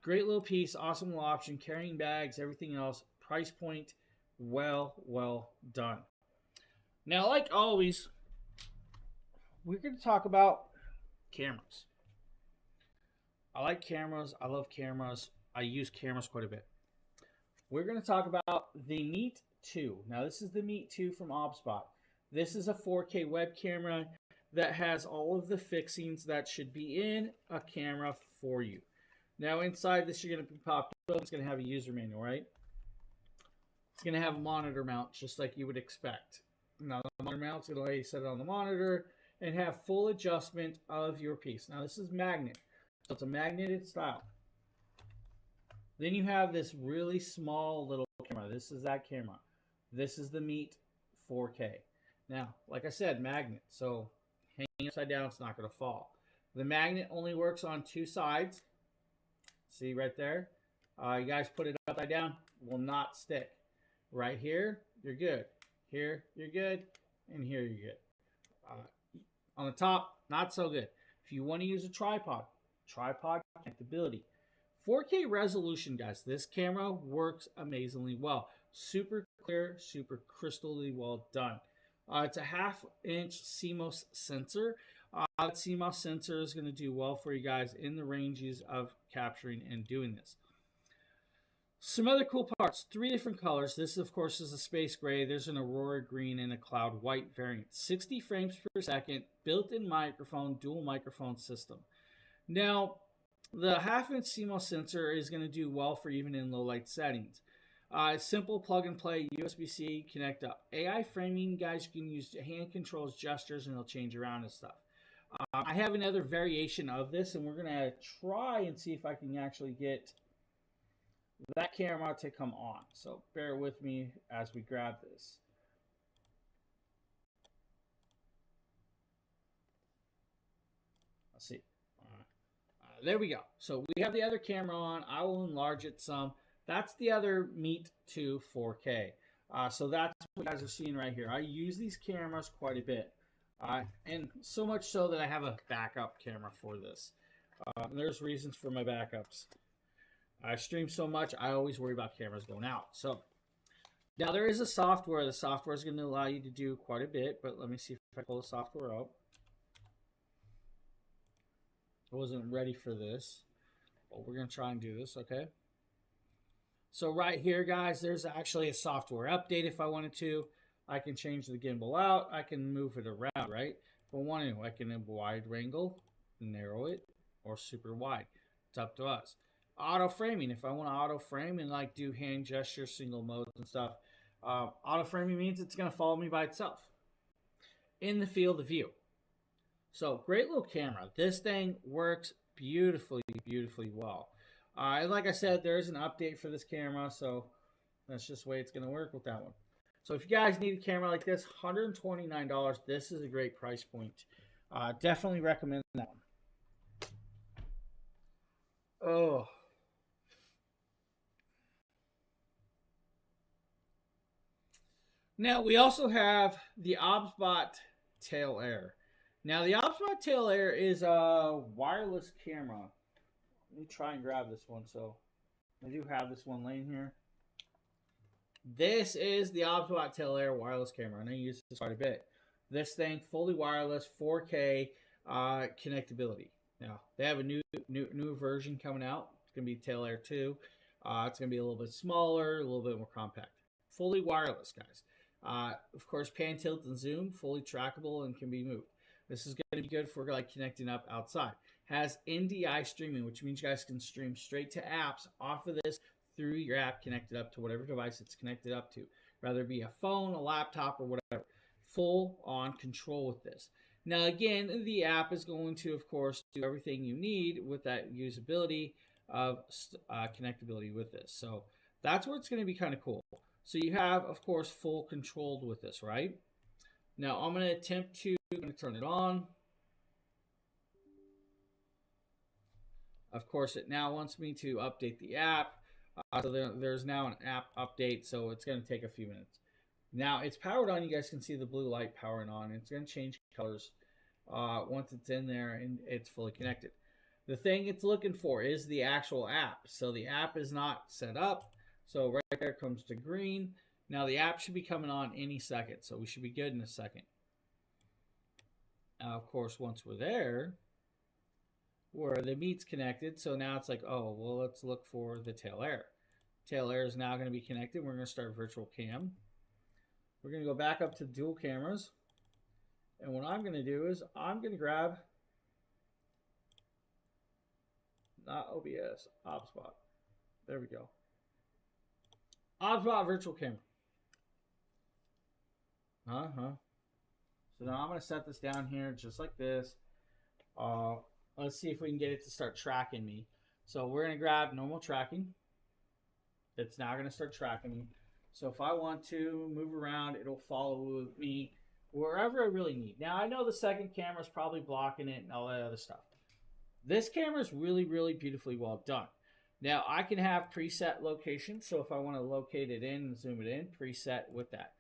Great little piece, awesome little option, carrying bags, everything else. Price point, well done. Now, like always, we're going to talk about cameras. I like cameras. I love cameras. I use cameras quite a bit. We're going to talk about the Meet 2. Now, this is the Meet 2 from OBSBot. This is a 4K web camera that has all of the fixings that should be in a camera for you. Now, inside this, you're going to be popped up. It's going to have a user manual, right? It's going to have a monitor mount, just like you would expect. Now, the monitor mount's going to let you set it on the monitor and have full adjustment of your piece. Now, this is magnet. So it's a magneted style. Then you have this really small little camera. This is that camera. This is the Meet 4K. Now, like I said, magnet. So hanging upside down, it's not going to fall. The magnet only works on two sides. See right there? You guys put it upside down, will not stick. Right here, you're good. Here, you're good. And here, you're good. On the top, not so good. If you want to use a tripod connectability. 4K resolution, guys. This camera works amazingly well. Super clear, super crystally well done. It's a 1/2-inch CMOS sensor. That CMOS sensor is going to do well for you guys in the ranges of capturing and doing this. Some other cool parts. 3 different colors. This, of course, is a space gray. There's an aurora green and a cloud white variant. 60 frames per second, built-in microphone, dual microphone system. Now, the 1/2-inch CMOS sensor is going to do well for even in low light settings. Simple plug and play, USB-C, connect up. AI framing, guys, you can use hand controls, gestures, and it'll change around and stuff. I have another variation of this, and we're going to try and see if I can actually get that camera to come on. So bear with me as we grab this. Let's see. There we go. So we have the other camera on. I will enlarge it some. That's the other Meet 2 4K. So that's what you guys are seeing right here. I use these cameras quite a bit. And so much so that I have a backup camera for this. There's reasons for my backups. I stream so much, I always worry about cameras going out. So now there is a software. The software is going to allow you to do quite a bit, but let me see if I pull the software up. I wasn't ready for this. Well, we're going to try and do this, okay? So right here, guys, there's actually a software update if I wanted to. I can change the gimbal out. I can move it around, right? If I want to, I can wide angle, narrow it, or super wide. It's up to us. Auto framing, if I want to auto frame and like do hand gestures, single modes and stuff. Auto framing means it's going to follow me by itself in the field of view. So great little camera. This thing works beautifully, beautifully well. And like I said, there is an update for this camera, so that's just the way it's going to work with that one. So if you guys need a camera like this, $129, this is a great price point. Definitely recommend that one. Oh. Now, we also have the OBSBot Tail Air. Now, the OBSBot Tail Air is a wireless camera. Let me try and grab this one. So, I do have this one laying here. This is the OBSBot Tail Air wireless camera, and I use this quite a bit. This thing, fully wireless, 4K connectability. Now, they have a new version coming out. It's going to be Tail Air 2. It's going to be a little bit smaller, a little bit more compact. Fully wireless, guys. Of course, pan, tilt, and zoom, fully trackable and can be moved. This is going to be good for like connecting up outside. Has NDI streaming, which means you guys can stream straight to apps off of this through your app connected up to whatever device it's connected up to, whether it be a phone, a laptop, or whatever. Full on control with this. Now, again, the app is going to, of course, do everything you need with that usability of connectability with this. So that's where it's going to be kind of cool. So you have, of course, full control with this, right? Now, I'm going to attempt to turn it on. Of course, it now wants me to update the app. So there's now an app update, so it's going to take a few minutes. Now, it's powered on. You guys can see the blue light powering on. It's going to change colors once it's in there and it's fully connected. The thing it's looking for is the actual app. So the app is not set up. So right there comes to green. Now the app should be coming on any second, so we should be good in a second. Now, of course, once we're there, where the meat's connected, so now it's like, oh, well, let's look for the tail air. Tail air is now going to be connected. We're going to start virtual cam. We're going to go back up to dual cameras. And what I'm going to do is I'm going to grab, not OBS, OBSBot. There we go. OBSBot virtual camera. So now I'm going to set this down here just like this. Let's see if we can get it to start tracking me. So we're going to grab normal tracking. It's now going to start tracking me. So if I want to move around, it'll follow me wherever I really need. Now, I know the second camera is probably blocking it and all that other stuff. This camera is really, really beautifully well done. Now, I can have preset locations. So if I want to locate it in and zoom it in, preset with that.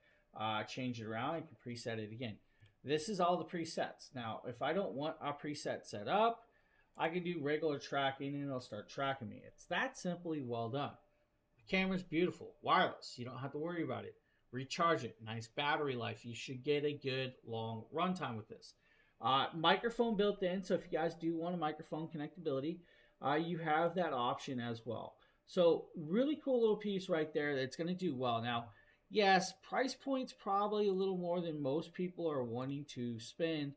Change it around, I can preset it again. This is all the presets. Now, if I don't want a preset set up, I can do regular tracking and it'll start tracking me. It's that simply well done. The camera's beautiful, wireless. You don't have to worry about it. Recharge it, nice battery life. You should get a good long runtime with this. Microphone built in, so if you guys do want a microphone connectability, you have that option as well. So really cool little piece right there that's going to do well. Now, yes, price point's probably a little more than most people are wanting to spend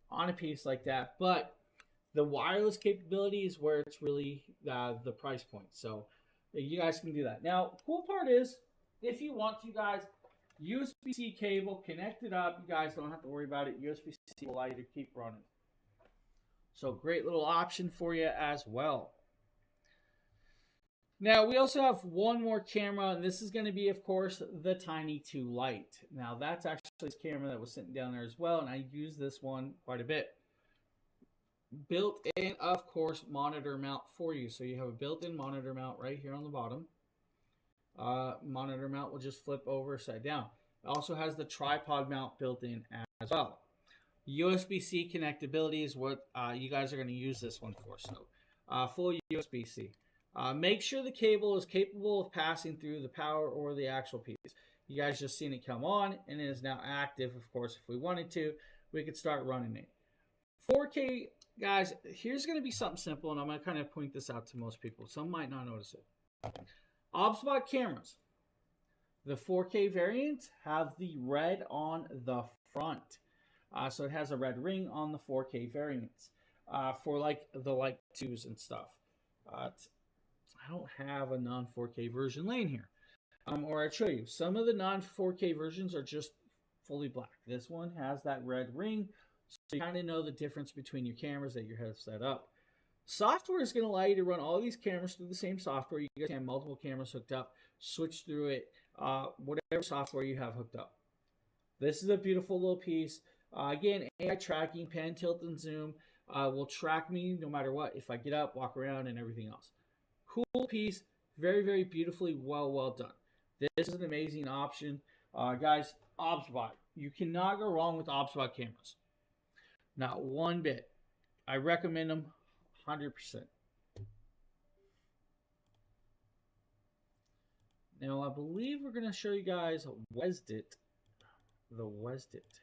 on a piece like that, but the wireless capability is where it's really the price point. So you guys can do that. Now, cool part is, if you want to, guys, USB-C cable connected up. You guys don't have to worry about it. USB-C will allow you to keep running. So great little option for you as well. Now, we also have one more camera, and this is going to be, of course, the Tiny 2 Lite. Now, that's actually this camera that was sitting down there as well, and I use this one quite a bit. Built-in, of course, monitor mount for you. So you have a built-in monitor mount right here on the bottom. Monitor mount will just flip over side down. It also has the tripod mount built in as well. USB-C connectability is what you guys are going to use this one for. So full USB-C. Make sure the cable is capable of passing through the power or the actual piece. You guys just seen it come on and it is now active. Of course, if we wanted to, we could start running it. 4K Guys, here's going to be something simple, and I'm going to kind of point this out to most people. Some might not notice it. OBSBot cameras. The 4K variants have the red on the front. So it has a red ring on the 4K variants for like the Light 2s and stuff. I don't have a non-4K version laying here. Or I'd show you. Some of the non-4K versions are just fully black. This one has that red ring, so you kind of know the difference between your cameras that you have set up. Software is going to allow you to run all these cameras through the same software. You guys can have multiple cameras hooked up, switch through it, whatever software you have hooked up. This is a beautiful little piece. Again, AI tracking, pan, tilt, and zoom will track me no matter what, if I get up, walk around, and everything else. Cool piece. Very, very beautifully well done. This is an amazing option. Guys, OBSBot. You cannot go wrong with OBSBot cameras. Not one bit. I recommend them 100%. Now, I believe we're going to show you guys Wesdit. The Wesdit.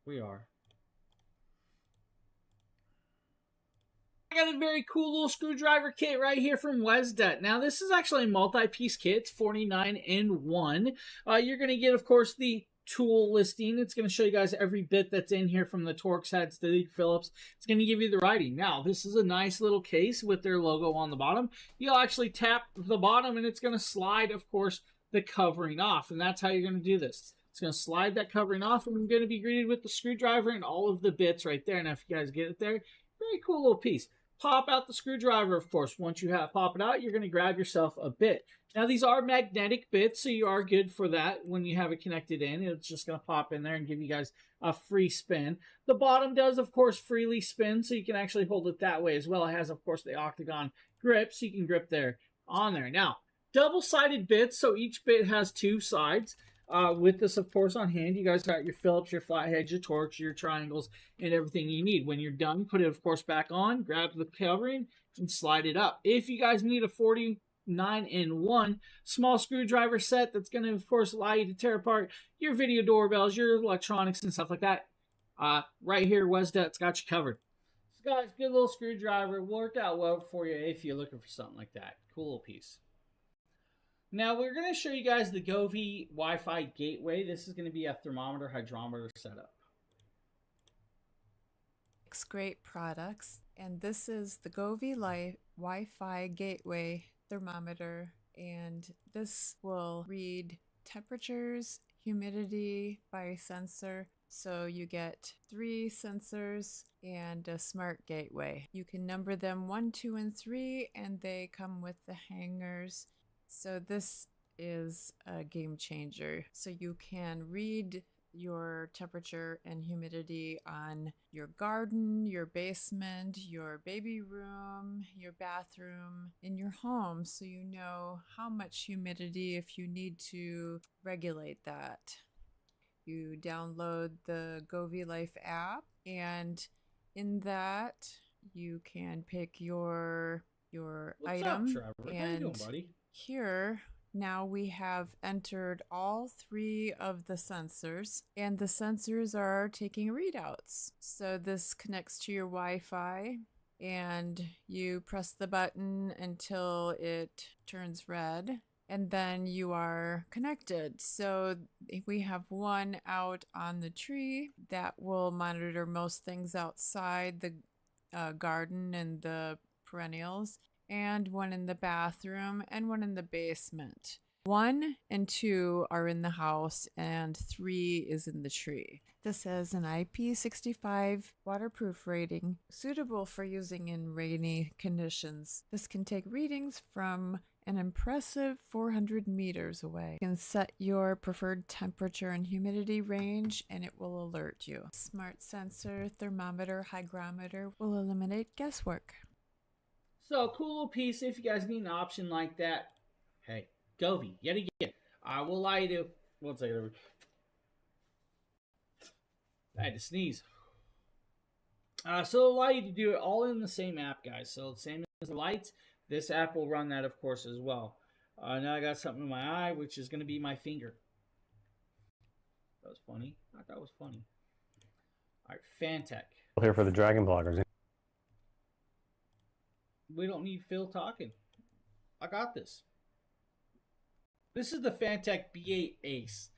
We are. I got a very cool little screwdriver kit right here from Wesdit. Now, this is actually a multi-piece kit. It's 49 in 1. You're going to get, of course, the tool listing. It's going to show you guys every bit that's in here, from the Torx heads to the Phillips. It's going to give you the writing. Now, this is a nice little case with their logo on the bottom. You'll actually tap the bottom, and it's going to slide, of course, the covering off. And that's how you're going to do this. It's going to slide that covering off, and we're going to be greeted with the screwdriver and all of the bits right there. Now, if you guys get it there, very cool little piece. Pop out the screwdriver, of course. Once you pop it out, you're going to grab yourself a bit. Now, these are magnetic bits, so you are good for that when you have it connected in. It's just going to pop in there and give you guys a free spin. The bottom does, of course, freely spin, so you can actually hold it that way as well. It has, of course, the octagon grip, so you can grip there on there. Now, double-sided bits, so each bit has 2 sides. With this, of course, on hand, you guys got your Phillips, your flatheads, your Torx, your triangles, and everything you need. When you're done, put it, of course, back on, grab the covering, and slide it up. If you guys need a 49 in 1 small screwdriver set that's going to, of course, allow you to tear apart your video doorbells, your electronics, and stuff like that, right here, Wesdit's got you covered. So, guys, good little screwdriver. Worked out well for you if you're looking for something like that. Cool little piece. Now, we're going to show you guys the Govee Wi-Fi gateway. This is going to be a thermometer hydrometer setup. Great products, and this is the Govee Wi-Fi gateway thermometer, and this will read temperatures, humidity by sensor. So you get 3 sensors and a smart gateway. You can number them 1, 2, and 3, and they come with the hangers. So this is a game changer. So you can read your temperature and humidity on your garden, your basement, your baby room, your bathroom, in your home, so you know how much humidity if you need to regulate that. You download the Govee Life app, and in that you can pick your item. What's up, Trevor? How you doing, buddy? Here, now we have entered all 3 of the sensors, and the sensors are taking readouts. So this connects to your Wi-Fi, and you press the button until it turns red, and then you are connected. So we have one out on the tree that will monitor most things outside the garden and the perennials, and one in the bathroom, and one in the basement. 1 and 2 are in the house, and 3 is in the tree. This has an IP65 waterproof rating, suitable for using in rainy conditions. This can take readings from an impressive 400 meters away. You can set your preferred temperature and humidity range, and it will alert you. Smart sensor, thermometer, hygrometer will eliminate guesswork. So, cool little piece. If you guys need an option like that, hey, Govee, yet again, I will allow you to. One second. I had to sneeze. So, it'll allow you to do it all in the same app, guys. So, same as the lights, this app will run that, of course, as well. Now I got something in my eye, which is going to be my finger. That was funny. I thought that was funny. All right, Fantech. Here for the Dragon bloggers. we don't need Phil talking. I got this. This is the Fantech B8 Ace.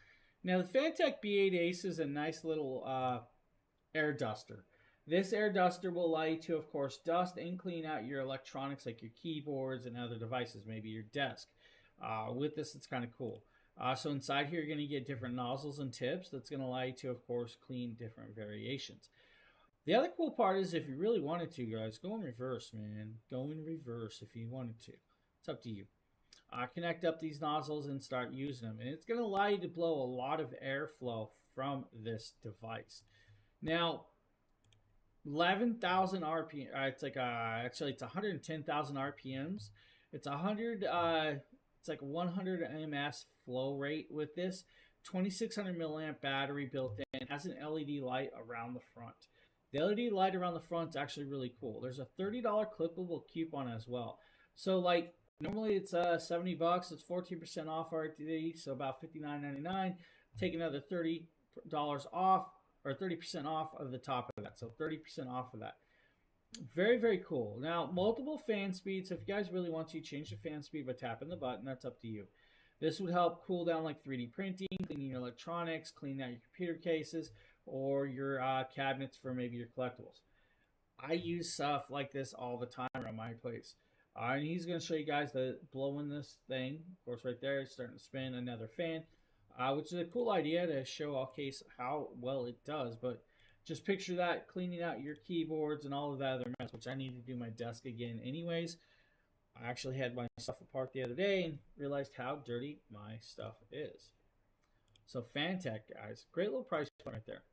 Now the Fantech B8 Ace is a nice little air duster. This air duster will allow you to, of course, dust and clean out your electronics like your keyboards and other devices, maybe your desk. With this, it's kind of cool. So inside here, you're going to get different nozzles and tips that's going to allow you to, of course, clean different variations. The other cool part is if you really wanted to, guys, go in reverse, man. Go in reverse if you wanted to. It's up to you. Connect up these nozzles and start using them. And it's going to allow you to blow a lot of airflow from this device. Now, 11,000 RPM. It's like actually it's 110,000 RPMs. It's 100. It's like 100 ms flow rate with this. 2600 milliamp battery built in. It has an LED light around the front. The LED light around the front is actually really cool. There's a $30 clippable coupon as well. So like normally it's $70. It's 14% off RTD, so about $59.99. Take another $30 off. Or 30% off of the top of that. So 30% off of that. Very, very cool. Now, multiple fan speeds. If you guys really want to change the fan speed by tapping the button, that's up to you. This would help cool down like 3D printing, cleaning your electronics, cleaning out your computer cases, or your cabinets for maybe your collectibles. I use stuff like this all the time around my place. And he's going to show you guys the blowing this thing. Of course, right there, it's starting to spin another fan. Which is a cool idea to show how well it does. But just picture that cleaning out your keyboards and all of that other mess, which I need to do my desk again anyways. I actually had my stuff apart the other day and realized how dirty my stuff is. So Fantech, guys. Great little price point right there.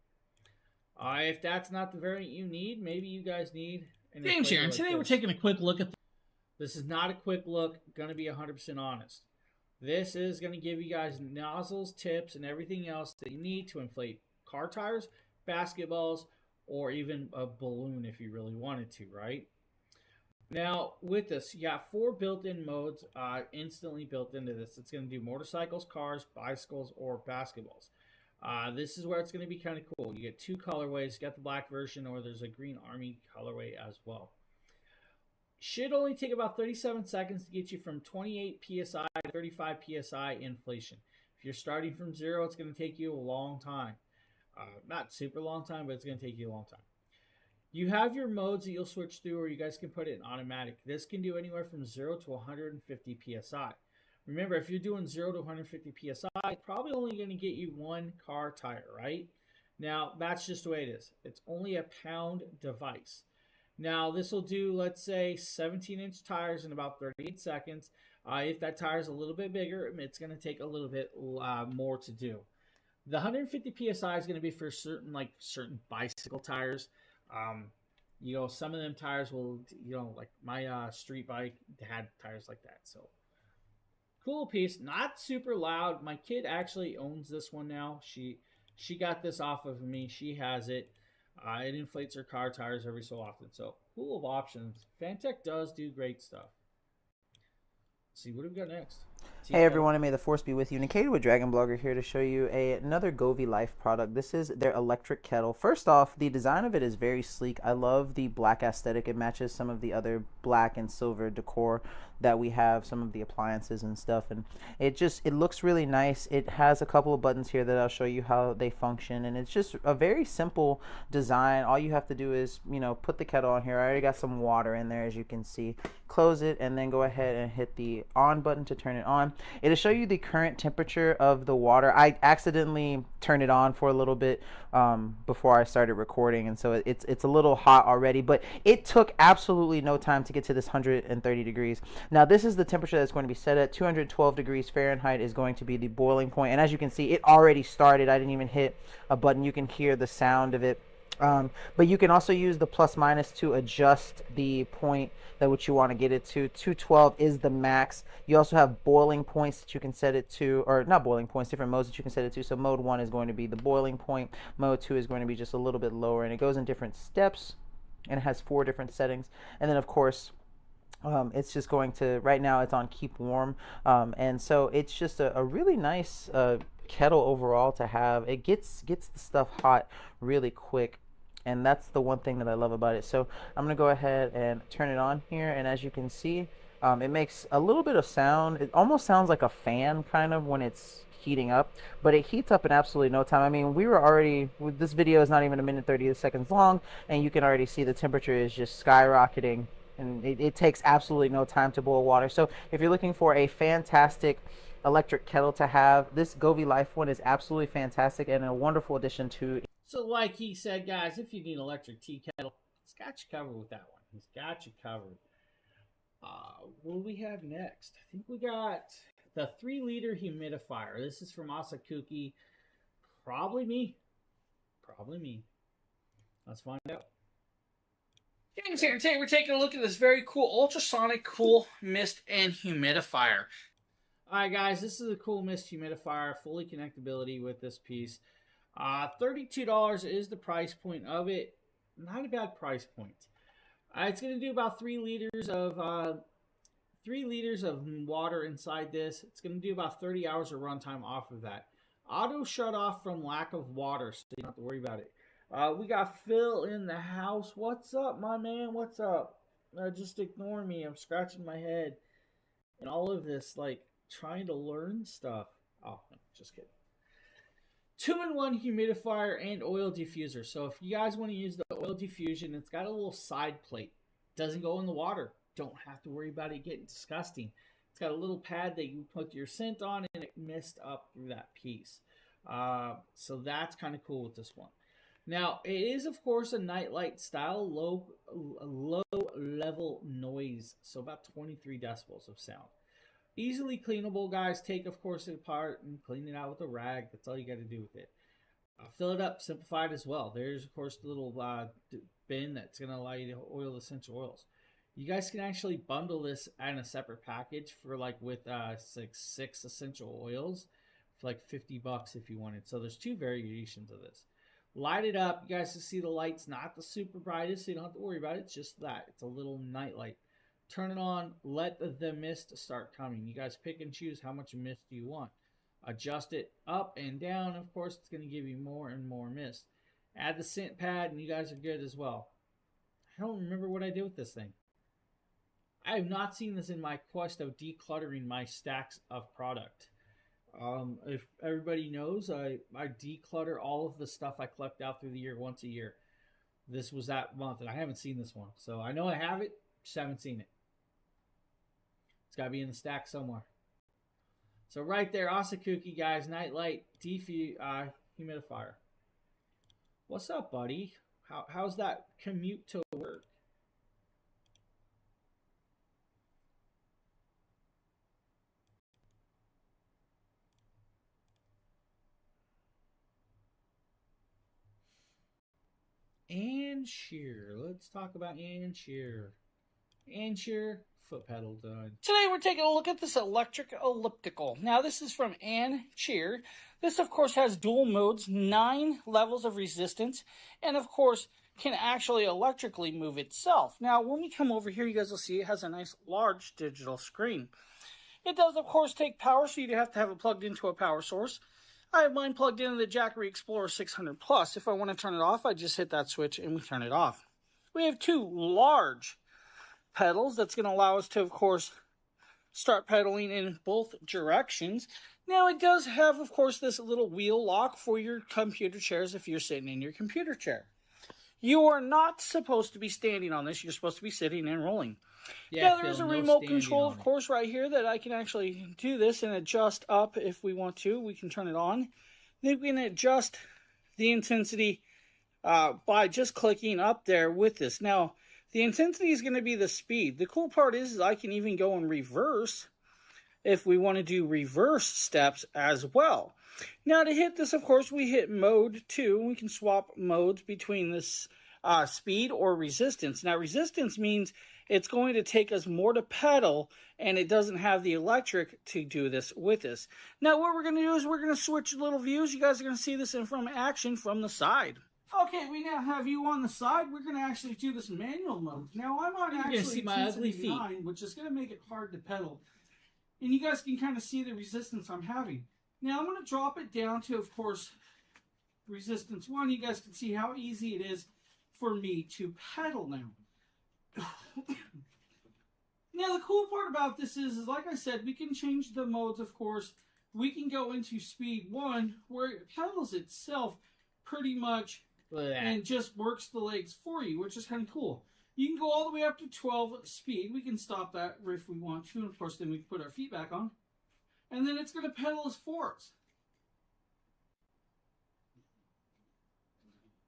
If that's not the variant you need, maybe you guys need... James here, and today we're taking a quick look at... This is not a quick look. Going to be 100% honest. This is going to give you guys nozzles, tips, and everything else that you need to inflate car tires, basketballs, or even a balloon if you really wanted to, right? Now, with this, you got 4 built-in modes instantly built into this. It's going to do motorcycles, cars, bicycles, or basketballs. This is where it's going to be kind of cool. You get 2 colorways. You got the black version, or there's a green army colorway as well. Should only take about 37 seconds to get you from 28 psi to 35 psi inflation. If you're starting from 0, it's going to take you a long time. Not super long time, but it's going to take you a long time. You have your modes that you'll switch through, or you guys can put it in automatic. This can do anywhere from 0 to 150 psi. Remember, if you're doing 0 to 150 psi, it's probably only going to get you 1 car tire, right? Now, that's just the way it is. It's only a pound device. Now, this will do, let's say, 17-inch tires in about 38 seconds. If that tire is a little bit bigger, it's going to take a little bit more to do. The 150 psi is going to be for certain bicycle tires. Some of them tires will, like my street bike had tires like that. So, cool piece. Not super loud. My kid actually owns this one now. She got this off of me. She has it. It inflates her car tires every so often. So, cool of options. Fantech does do great stuff. Let's see, what do we got next? Hey everyone, and may the force be with you. Nikita with Dragon Blogger here to show you another Govee Life product. This is their electric kettle. First off, the design of it is very sleek. I love the black aesthetic. It matches some of the other black and silver decor that we have, some of the appliances and stuff, and it looks really nice. It has a couple of buttons here that I'll show you how they function, and it's just a very simple design. All you have to do is, put the kettle on here. I already got some water in there, as you can see. Close it, and then go ahead and hit the on button to turn it on. It'll show you the current temperature of the water. I accidentally turned it on for a little bit before I started recording, and so it's a little hot already, but it took absolutely no time to get to this 130 degrees. Now, this is the temperature that's going to be set at. 212 degrees Fahrenheit is going to be the boiling point, and as you can see, it already started. I didn't even hit a button. You can hear the sound of it. But you can also use the plus minus to adjust the point that which you want to get it to. 212 is the max. You also have boiling points that you can set it to, or not boiling points, different modes that you can set it to. So mode 1 is going to be the boiling point. Mode 2 is going to be just a little bit lower, and it goes in different steps, and it has 4 different settings. And then of course, it's just going to, right now it's on keep warm, and so it's just a really nice kettle overall to have. It gets the stuff hot really quick. and that's the one thing that I love about it. So I'm gonna go ahead and turn it on here, and as you can see, it makes a little bit of sound. It almost sounds like a fan kind of when it's heating up, but it heats up in absolutely no time. I mean, we were already, this video is not even a minute 30 seconds long, and you can already see the temperature is just skyrocketing, and it takes absolutely no time to boil water. So if you're looking for a fantastic electric kettle to have, this Govee Life one is absolutely fantastic and a wonderful addition to. So like he said, guys, if you need an electric tea kettle, he's got you covered with that one. He's got you covered. What do we have next? I think we got the 3-liter humidifier. This is from Asakuki. Probably me. Probably me. Let's find out. James here. Today we're taking a look at this very cool ultrasonic cool mist and humidifier. Alright guys, this is a cool mist humidifier. Fully connectability with this piece. $32 is the price point of it. Not a bad price point. It's going to do about 3 liters of water inside this. It's going to do about 30 hours of runtime off of that. Auto shut off from lack of water, so you don't have to worry about it. We got Phil in the house. What's up, my man? What's up? Just ignore me. I'm scratching my head. And all of this, like, trying to learn stuff. Oh, just kidding. 2-in-1 humidifier and oil diffuser. So if you guys want to use the oil diffusion, it's got a little side plate. Doesn't go in the water. Don't have to worry about it getting disgusting. It's got a little pad that you put your scent on and it mist up through that piece. So that's kind of cool with this one. Now, it is, of course, a nightlight style, low level noise. So about 23 decibels of sound. Easily cleanable, guys. Take, of course, it apart and clean it out with a rag. That's all you got to do with it. Fill it up, simplified as well. There's, of course, the little bin that's going to allow you to oil the essential oils. You guys can actually bundle this in a separate package for like with like 6 essential oils for like $50 if you wanted. So there's 2 variations of this. Light it up. You guys can see the light's not the super brightest, so you don't have to worry about it. It's just that. It's a little night light. Turn it on, let the mist start coming. You guys pick and choose how much mist you want. Adjust it up and down. Of course, it's going to give you more and more mist. Add the scent pad, and you guys are good as well. I don't remember what I did with this thing. I have not seen this in my quest of decluttering my stacks of product. If everybody knows, I declutter all of the stuff I collect out through the year once a year. This was that month, and I haven't seen this one. So I know I have it, just haven't seen it. It's got to be in the stack somewhere. So right there, Asakuki, guys, Nightlight humidifier. What's up, buddy? How's that commute to work? Ann Shear. Let's talk about Ann Shear. Ann Shear, foot pedal done. Today we're taking a look at this electric elliptical. Now this is from Ann Shear. This of course has dual modes, 9 levels of resistance, and of course can actually electrically move itself. Now when we come over here, you guys will see it has a nice large digital screen. It does of course take power, so you'd have to have it plugged into a power source. I have mine plugged into the Jackery Explorer 600 Plus. If I want to turn it off, I just hit that switch and we turn it off. We have 2 large pedals that's going to allow us to, of course, start pedaling in both directions. Now, it does have, of course, this little wheel lock for your computer chairs if you're sitting in your computer chair. You are not supposed to be standing on this. You're supposed to be sitting and rolling. Yeah, now, there is a remote control, of course, right here that I can actually do this and adjust up if we want to. We can turn it on. Then we can adjust the intensity by just clicking up there with this. Now, the intensity is going to be the speed. The cool part is I can even go in reverse if we want to do reverse steps as well. Now, to hit this, of course, we hit mode 2. We can swap modes between this speed or resistance. Now, resistance means it's going to take us more to pedal, and it doesn't have the electric to do this with us. Now, what we're going to do is we're going to switch little views. You guys are going to see this in from action from the side. Okay, we now have you on the side. We're going to actually do this manual mode. Now, I'm on actually see my ugly feet, which is going to make it hard to pedal. And you guys can kind of see the resistance I'm having. Now, I'm going to drop it down to, of course, resistance 1. You guys can see how easy it is for me to pedal now. Now, the cool part about this is, like I said, we can change the modes, of course. We can go into speed 1, where it pedals itself pretty much and just works the legs for you, which is kind of cool. You can go all the way up to 12 speed. We can stop that if we want to, and of course, then we can put our feet back on. And then it's going to pedal us for us,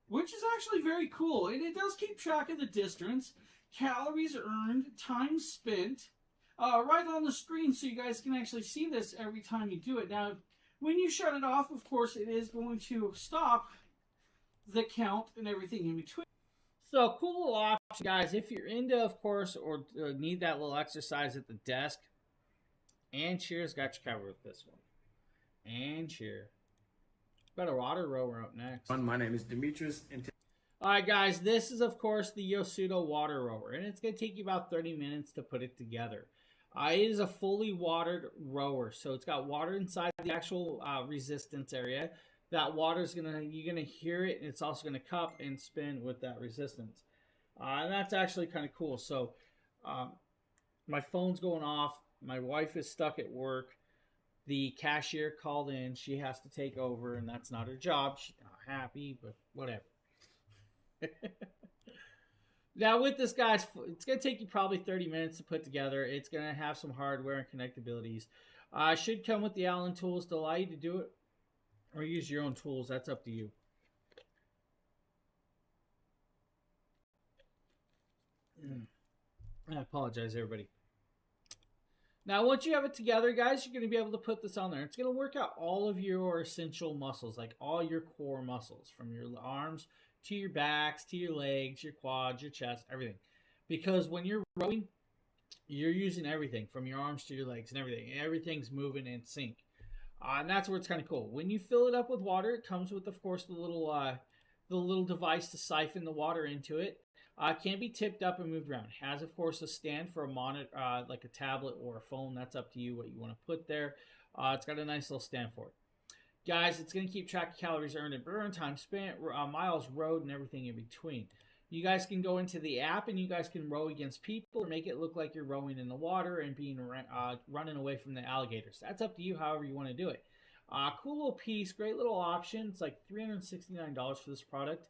which is actually very cool. And it does keep track of the distance, calories earned, time spent, right on the screen, so you guys can actually see this every time you do it. Now, when you shut it off, of course, it is going to stop the count and everything in between. So, cool little option, guys. If you're into, of course, or need that little exercise at the desk, and Cheers got you covered with this one. And Cheer. Got a water rower up next. My name is Demetrius. Alright guys, this is of course the Yosuto water rower, and it's going to take you about 30 minutes to put it together. It is a fully watered rower, so it's got water inside the actual resistance area. That water is you're gonna hear it, and it's also gonna cup and spin with that resistance, and that's actually kind of cool. So, my phone's going off. My wife is stuck at work. The cashier called in. She has to take over, and that's not her job. She's not happy, but whatever. Now with this, guys, it's going to take you probably 30 minutes to put together. It's going to have some hardware and connectabilities. Should come with the Allen tools to allow you to do it, or use your own tools. That's up to you. I apologize, everybody. Now, once you have it together, guys, you're going to be able to put this on there. It's going to work out all of your essential muscles, like all your core muscles, from your arms to your backs, to your legs, your quads, your chest, everything. Because when you're rowing, you're using everything from your arms to your legs and everything. Everything's moving in sync. And that's where it's kind of cool. When you fill it up with water, it comes with, of course, the little device to siphon the water into it. Can be tipped up and moved around. Has, of course, a stand for a monitor, like a tablet or a phone. That's up to you what you want to put there. It's got a nice little stand for it. Guys, it's going to keep track of calories earned and burn, time spent, miles rowed, and everything in between. You guys can go into the app and you guys can row against people or make it look like you're rowing in the water and being running away from the alligators. That's up to you, however you want to do it. Cool little piece, great little option. It's like $369 for this product.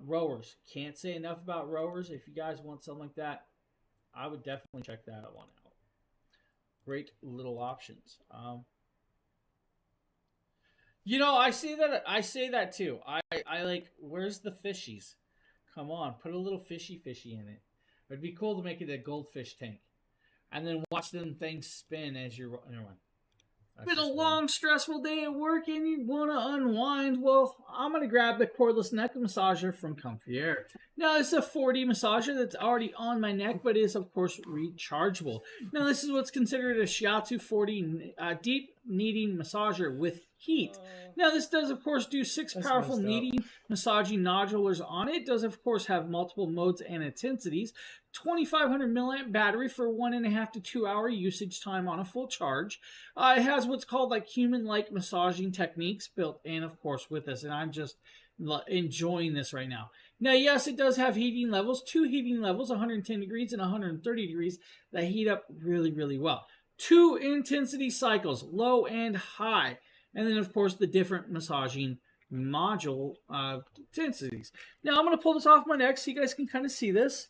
Rowers. Can't say enough about rowers. If you guys want something like that, I would definitely check that one out. Great little options. You know, I say that too. I like, where's the fishies? Come on, put a little fishy in it. It'd be cool to make it a goldfish tank. And then watch them things spin as you're running. It's been a long, stressful day at work and you want to unwind. Well, I'm going to grab the cordless neck massager from Comfy Air. Now, this is a 4D massager that's already on my neck, but is, of course, rechargeable. Now, this is what's considered a Shiatsu 4D deep kneading massager with heat. Now, this does, of course, do 6 powerful kneading, massaging nodulars on it. It does, of course, have multiple modes and intensities. 2,500 milliamp battery for 1.5 to 2 hour usage time on a full charge. It has what's called like human-like massaging techniques built in, of course, with this, and I'm just enjoying this right now. Now, yes, it does have heating levels, 2 heating levels, 110 degrees and 130 degrees, that heat up really, really well. 2 intensity cycles, low and high, and then, of course, the different massaging module intensities. Now, I'm going to pull this off my neck so you guys can kind of see this.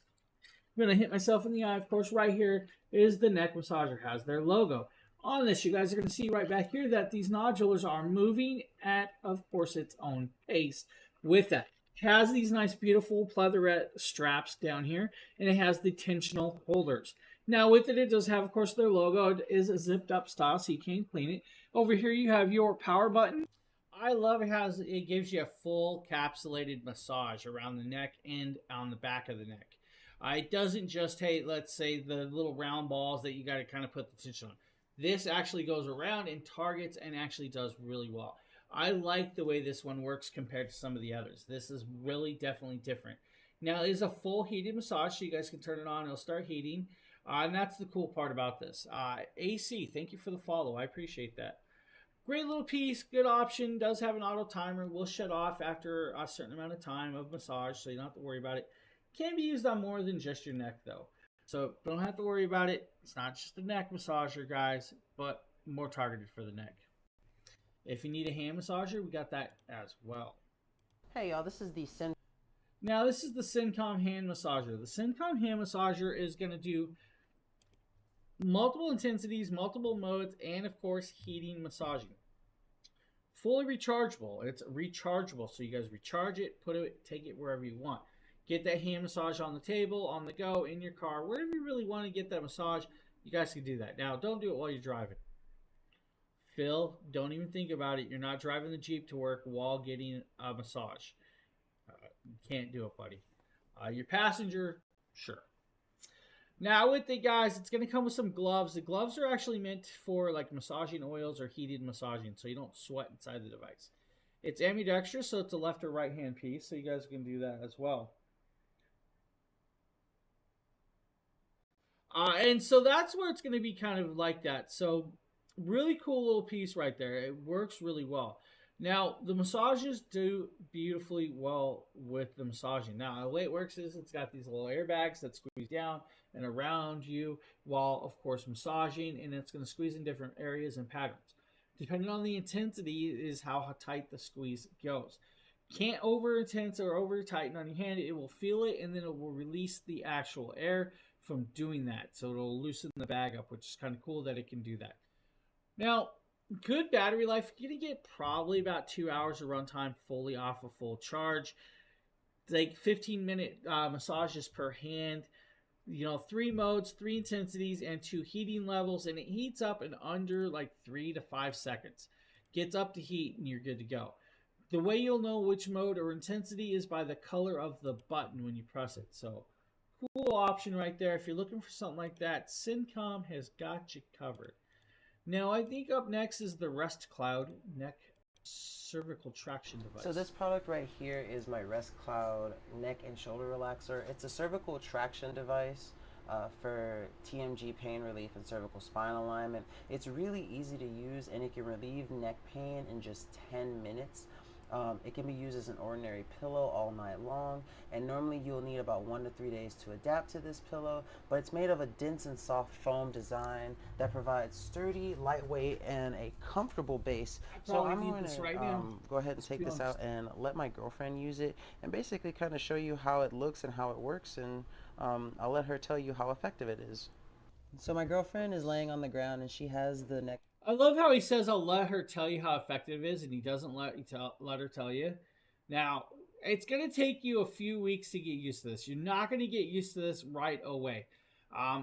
I'm going to hit myself in the eye. Of course, right here is the neck massager. Has their logo. On this, you guys are going to see right back here that these nodulars are moving at, of course, its own pace with that. It has these nice, beautiful pleatherette straps down here, and it has the tensional holders. Now, with it, it does have, of course, their logo. It is a zipped-up style, so you can clean it. Over here, you have your power button. I love how it gives you a full capsulated massage around the neck and on the back of the neck. It doesn't just, hey, let's say the little round balls that you got to kind of put the tension on. This actually goes around and targets and actually does really well. I like the way this one works compared to some of the others. This is really definitely different. Now, it is a full heated massage, so you guys can turn it on. It'll start heating. And that's the cool part about this. AC, thank you for the follow. I appreciate that. Great little piece, good option. Does have an auto timer. Will shut off after a certain amount of time of massage, so you don't have to worry about it. Can be used on more than just your neck, though. So don't have to worry about it. It's not just a neck massager, guys, but more targeted for the neck. If you need a hand massager, we got that as well. Hey y'all, this is the Now this is the Syncom hand massager. The Syncom hand massager is going to do multiple intensities, multiple modes, and of course heating massaging. Fully rechargeable. It's rechargeable, so you guys recharge it, put it, take it wherever you want. Get that hand massage on the table, on the go, in your car, wherever you really want to get that massage, you guys can do that. Now, don't do it while you're driving. Phil, don't even think about it. You're not driving the Jeep to work while getting a massage. You can't do it, buddy. Your passenger, sure. Now with it, guys, it's going to come with some gloves. The gloves are actually meant for like massaging oils or heated massaging, so you don't sweat inside the device. It's ambidextrous, so it's a left or right hand piece, so you guys can do that as well. And so that's where it's going to be kind of like that. So really cool little piece right there. It works really well. Now, the massages do beautifully well with the massaging. Now, the way it works is it's got these little airbags that squeeze down and around you while, of course, massaging, and it's going to squeeze in different areas and patterns. Depending on the intensity is how tight the squeeze goes. Can't over intense or over tighten on your hand. It will feel it, and then it will release the actual air from doing that. So it'll loosen the bag up, which is kind of cool that it can do that. Now, good battery life. You're going to get probably about 2 hours of runtime fully off a full charge. Like 15-minute massages per hand. 3 modes, 3 intensities, and 2 heating levels. And it heats up in under like 3 to 5 seconds. Gets up to heat and you're good to go. The way you'll know which mode or intensity is by the color of the button when you press it. So, cool option right there. If you're looking for something like that, Syncom has got you covered. Now, I think up next is the Rest Cloud neck cervical traction device. So this product right here is my Rest Cloud neck and shoulder relaxer. It's a cervical traction device for TMJ pain relief and cervical spine alignment. It's really easy to use, and it can relieve neck pain in just 10 minutes. It can be used as an ordinary pillow all night long, and normally you'll need about 1 to 3 days to adapt to this pillow, but it's made of a dense and soft foam design that provides sturdy, lightweight, and a comfortable base. So I'm going to go ahead and take this out and let my girlfriend use it and basically kind of show you how it looks and how it works, and I'll let her tell you how effective it is. So my girlfriend is laying on the ground and she has the neck. I love how he says, I'll let her tell you how effective it is, and he doesn't let her tell you. Now, it's going to take you a few weeks to get used to this. You're not going to get used to this right away.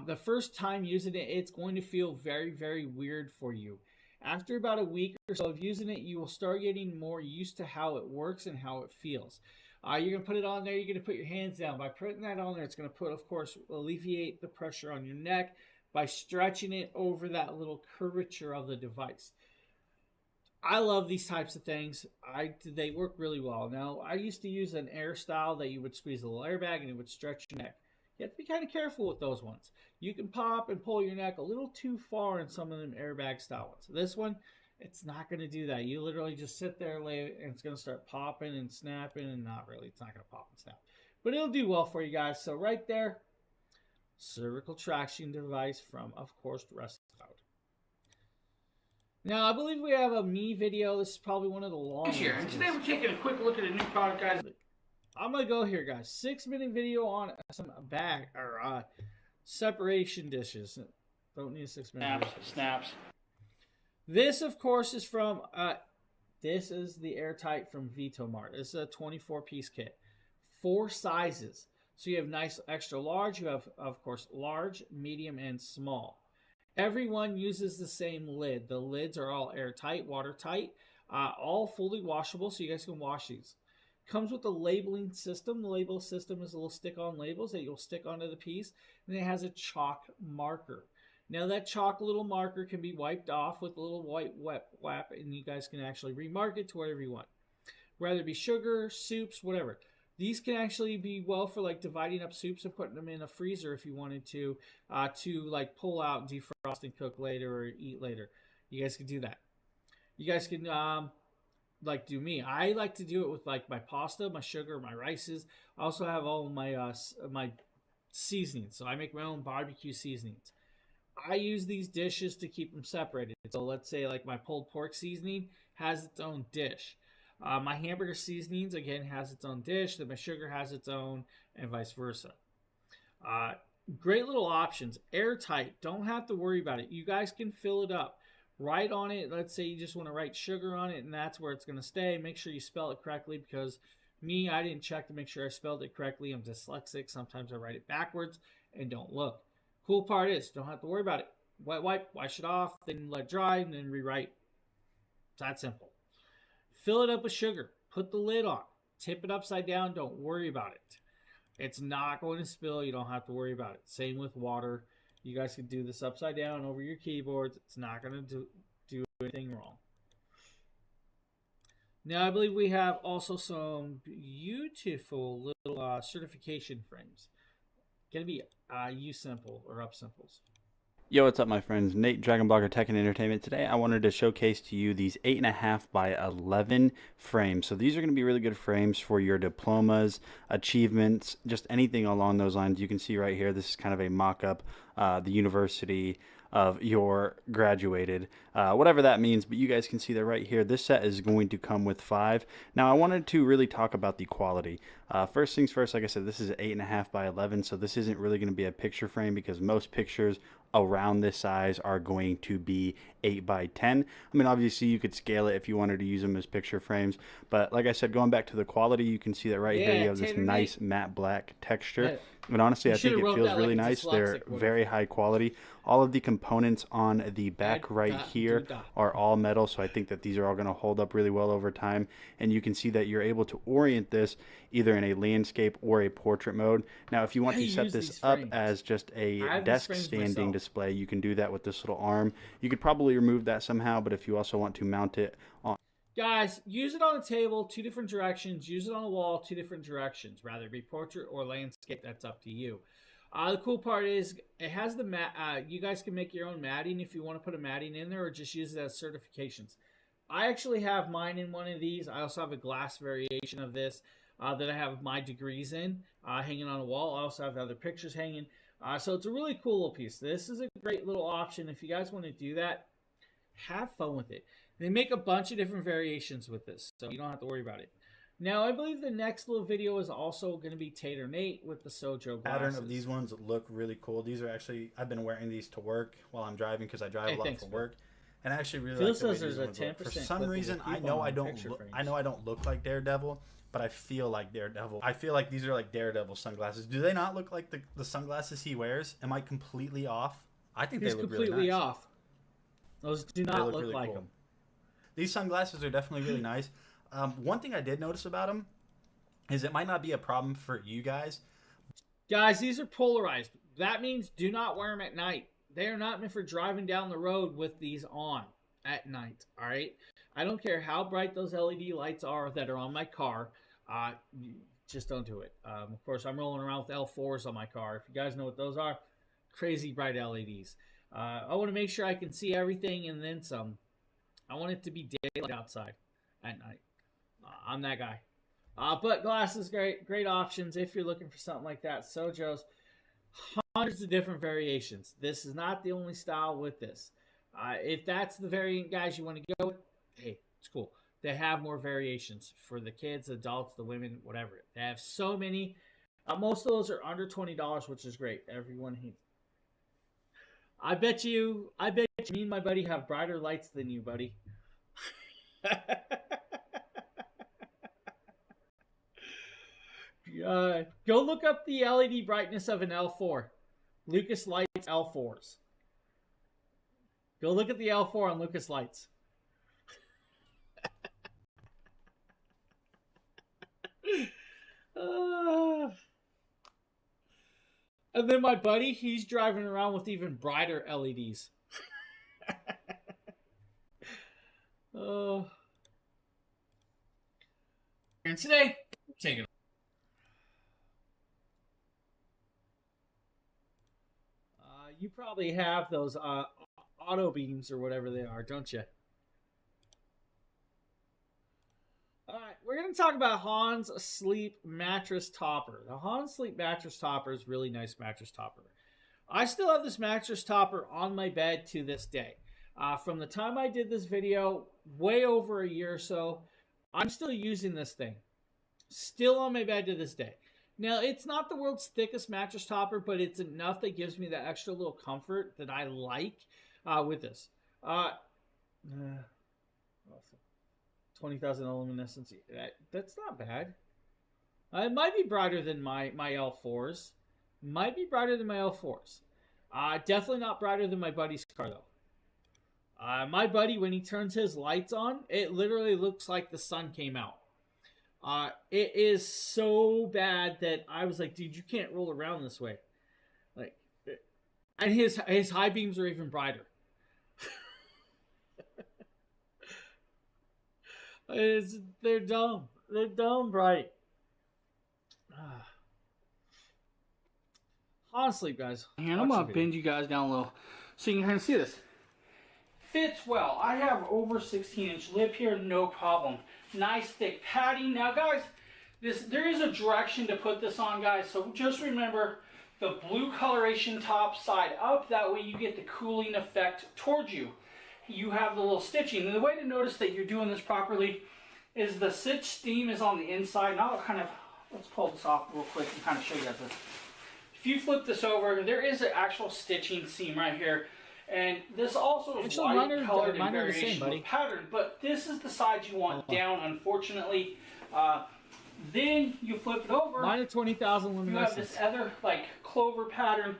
The first time using it, it's going to feel very, very weird for you. After about a week or so of using it, you will start getting more used to how it works and how it feels. You're going to put it on there. You're going to put your hands down. By putting that on there, it's going to put, of course, alleviate the pressure on your neck by stretching it over that little curvature of the device. I love these types of things. They work really well. Now, I used to use an air style that you would squeeze a little airbag and it would stretch your neck. You have to be kind of careful with those ones. You can pop and pull your neck a little too far in some of them airbag style ones. This one, it's not going to do that. You literally just sit there, lay it, and it's going to start popping and snapping, and not really. It's not going to pop and snap. But it'll do well for you guys. So right there, cervical traction device from, of course, Rest Cloud. Now, I believe we have a me video. This is probably one of the longest here. And today we're taking a quick look at a new product, guys. I'm going to go here, guys. 6-minute video on some bag or separation dishes. Don't need a 6-minute. Snaps. This, of course, is from, this is the Airtight from Vitomart. This is a 24-piece kit. 4 sizes. So you have nice extra large, you have, of course, large, medium, and small. Everyone uses the same lid. The lids are all airtight, watertight, all fully washable, so you guys can wash these. Comes with a labeling system. The label system is a little stick-on labels that you'll stick onto the piece, and it has a chalk marker. Now that chalk little marker can be wiped off with a little white wap, and you guys can actually remark it to whatever you want. Whether it be sugar, soups, whatever. These can actually be well for like dividing up soups and putting them in a freezer if you wanted to like pull out and defrost and cook later or eat later. You guys can do that. You guys can like do me. I like to do it with like my pasta, my sugar, my rices. I also have all my my seasonings. So I make my own barbecue seasonings. I use these dishes to keep them separated. So let's say like my pulled pork seasoning has its own dish. My hamburger seasonings again has its own dish. Then my sugar has its own, and vice versa. Uh, Great little options. Airtight. Don't have to worry about it. You guys can fill it up. Write on it. Let's say you just want to write sugar on it, and that's where it's going to stay. Make sure you spell it correctly because me, I didn't check to make sure I spelled it correctly. I'm dyslexic. Sometimes I write it backwards and don't look. Cool part is don't have to worry about it. Wipe, wash it off, then let it dry, and then rewrite. It's that simple. Fill it up with sugar. Put the lid on. Tip it upside down. Don't worry about it. It's not going to spill. You don't have to worry about it. Same with water. You guys can do this upside down over your keyboards. It's not going to do anything wrong. Now, I believe we have also some beautiful little certification frames. Going to be U simple or up simples. Yo, what's up, my friends? Nate, Dragon Blogger Tech and Entertainment. Today, I wanted to showcase to you these 8.5 by 11 frames. So these are going to be really good frames for your diplomas, achievements, just anything along those lines. You can see right here, this is kind of a mock-up, the university of your graduated, whatever that means, but you guys can see that right here. This set is going to come with 5. Now, I wanted to really talk about the quality. First things first, like I said, this is 8.5 by 11, so this isn't really going to be a picture frame because most pictures around this size are going to be 8 by 10. I mean, obviously you could scale it if you wanted to use them as picture frames, but like I said, going back to the quality, you can see that right here you have this nice matte black texture. And honestly, I think it feels really nice. They're very high quality. All of the components on the back right here are all metal, so I think that these are all going to hold up really well over time. And you can see that you're able to orient this either in a landscape or a portrait mode. Now, if you want to set this up as just a desk standing display, you can do that with this little arm. You could probably remove that somehow, but if you also want to mount it on... Guys, use it on the table, 2 different directions. Use it on the wall, 2 different directions. Rather be portrait or landscape, that's up to you. The cool part is it has the mat. You guys can make your own matting if you want to put a matting in there or just use it as certifications. I actually have mine in one of these. I also have a glass variation of this that I have my degrees in hanging on the wall. I also have other pictures hanging. So it's a really cool little piece. This is a great little option. If you guys want to do that, have fun with it. They make a bunch of different variations with this, so you don't have to worry about it. Now, I believe the next little video is also going to be Tater Nate with the Sojo glasses. Pattern of these ones look really cool. These are actually, I've been wearing these to work while I'm driving because I drive a lot for work. And I actually really like the way these ones look. For some reason, I know I don't look like Daredevil, but I feel like Daredevil. I feel like these are like Daredevil sunglasses. Do they not look like the sunglasses he wears? Am I completely off? I think they look really nice. Completely off. Those do not look really like cool. them. These sunglasses are definitely really nice. One thing I did notice about them is it might not be a problem for you guys. Guys, these are polarized. That means do not wear them at night. They are not meant for driving down the road with these on at night, all right? I don't care how bright those LED lights are that are on my car. Just don't do it. Of course, I'm rolling around with L4s on my car. If you guys know what those are, crazy bright LEDs. I want to make sure I can see everything and then some. I want it to be daylight outside at night. I'm that guy. But glasses, great options if you're looking for something like that. Sojo's, hundreds of different variations. This is not the only style with this. If that's the variant, guys, you want to go with, hey, it's cool. They have more variations for the kids, adults, the women, whatever. They have so many. Most of those are under $20, which is great. Everyone hates. I bet you me and my buddy have brighter lights than you, buddy. Go look up the LED brightness of an L4. Lucas Lights L4s. Go look at the L4 on Lucas Lights. And then my buddy, he's driving around with even brighter LEDs. And today, take it. You probably have those auto beams or whatever they are, don't you? we're going to talk about Hans Sleep Mattress Topper. The Hans Sleep Mattress Topper is a really nice mattress topper. I still have this mattress topper on my bed to this day. From the time I did this video, way over a year or so, I'm still using this thing. Still on my bed to this day. Now, it's not the world's thickest mattress topper, but it's enough that gives me that extra little comfort that I like with this. 20,000 luminescence. That's not bad. It might be brighter than my L4s. Might be brighter than my L4s. Definitely not brighter than my buddy's car, though. My buddy, when he turns his lights on, it literally looks like the sun came out. It is so bad that I was like, dude, you can't roll around this way. Like, and his high beams are even brighter. They're dumb. They're dumb bright. Honestly, guys, and I'm gonna bend you guys down low so you can kind of see this. Fits well. I have over 16-inch lip here, no problem. Nice thick padding. Now, guys, there is a direction to put this on, guys. So just remember the blue coloration top side up. That way you get the cooling effect towards you. You have the little stitching. And the way to notice that you're doing this properly is the stitch seam is on the inside. And I'll kind of, let's pull this off real quick and kind of show you guys this. If you flip this over, there is an actual stitching seam right here. And this also is white colored and variation of pattern. But this is the side you want down, unfortunately. Then you flip it over. Mine are 20,000 luminescence. You have this other like clover pattern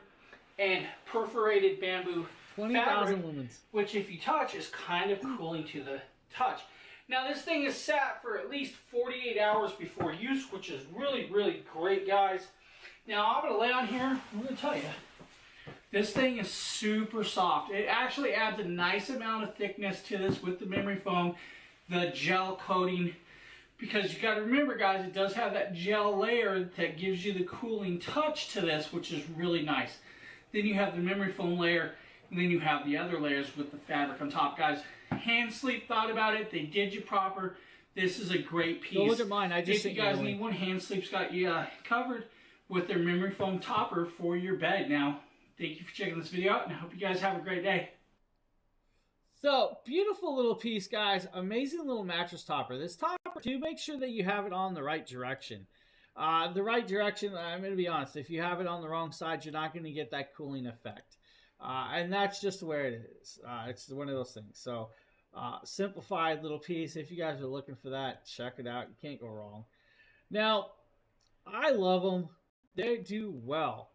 and perforated bamboo 20,000 lumens. Which if you touch is kind of cooling to the touch. Now this thing is sat for at least 48 hours before use, which is really, really great, guys. Now I'm going to lay on here. I'm going to tell you. This thing is super soft. It actually adds a nice amount of thickness to this with the memory foam, the gel coating. Because you got to remember, guys, it does have that gel layer that gives you the cooling touch to this, which is really nice. Then you have the memory foam layer, and then you have the other layers with the fabric on top. Guys, Hand Sleep thought about it. They did you proper. This is a great piece. Go look at mine. I just if you guys need one, Hand Sleep's got you covered with their memory foam topper for your bed. Now, thank you for checking this video out, and I hope you guys have a great day. So, beautiful little piece, guys. Amazing little mattress topper. This topper, do make sure that you have it on the right direction. The right direction, I'm going to be honest, if you have it on the wrong side, you're not going to get that cooling effect. And that's just where it is. It's one of those things. So, simplified little piece. If you guys are looking for that, check it out. You can't go wrong. Now, I love them. They do well.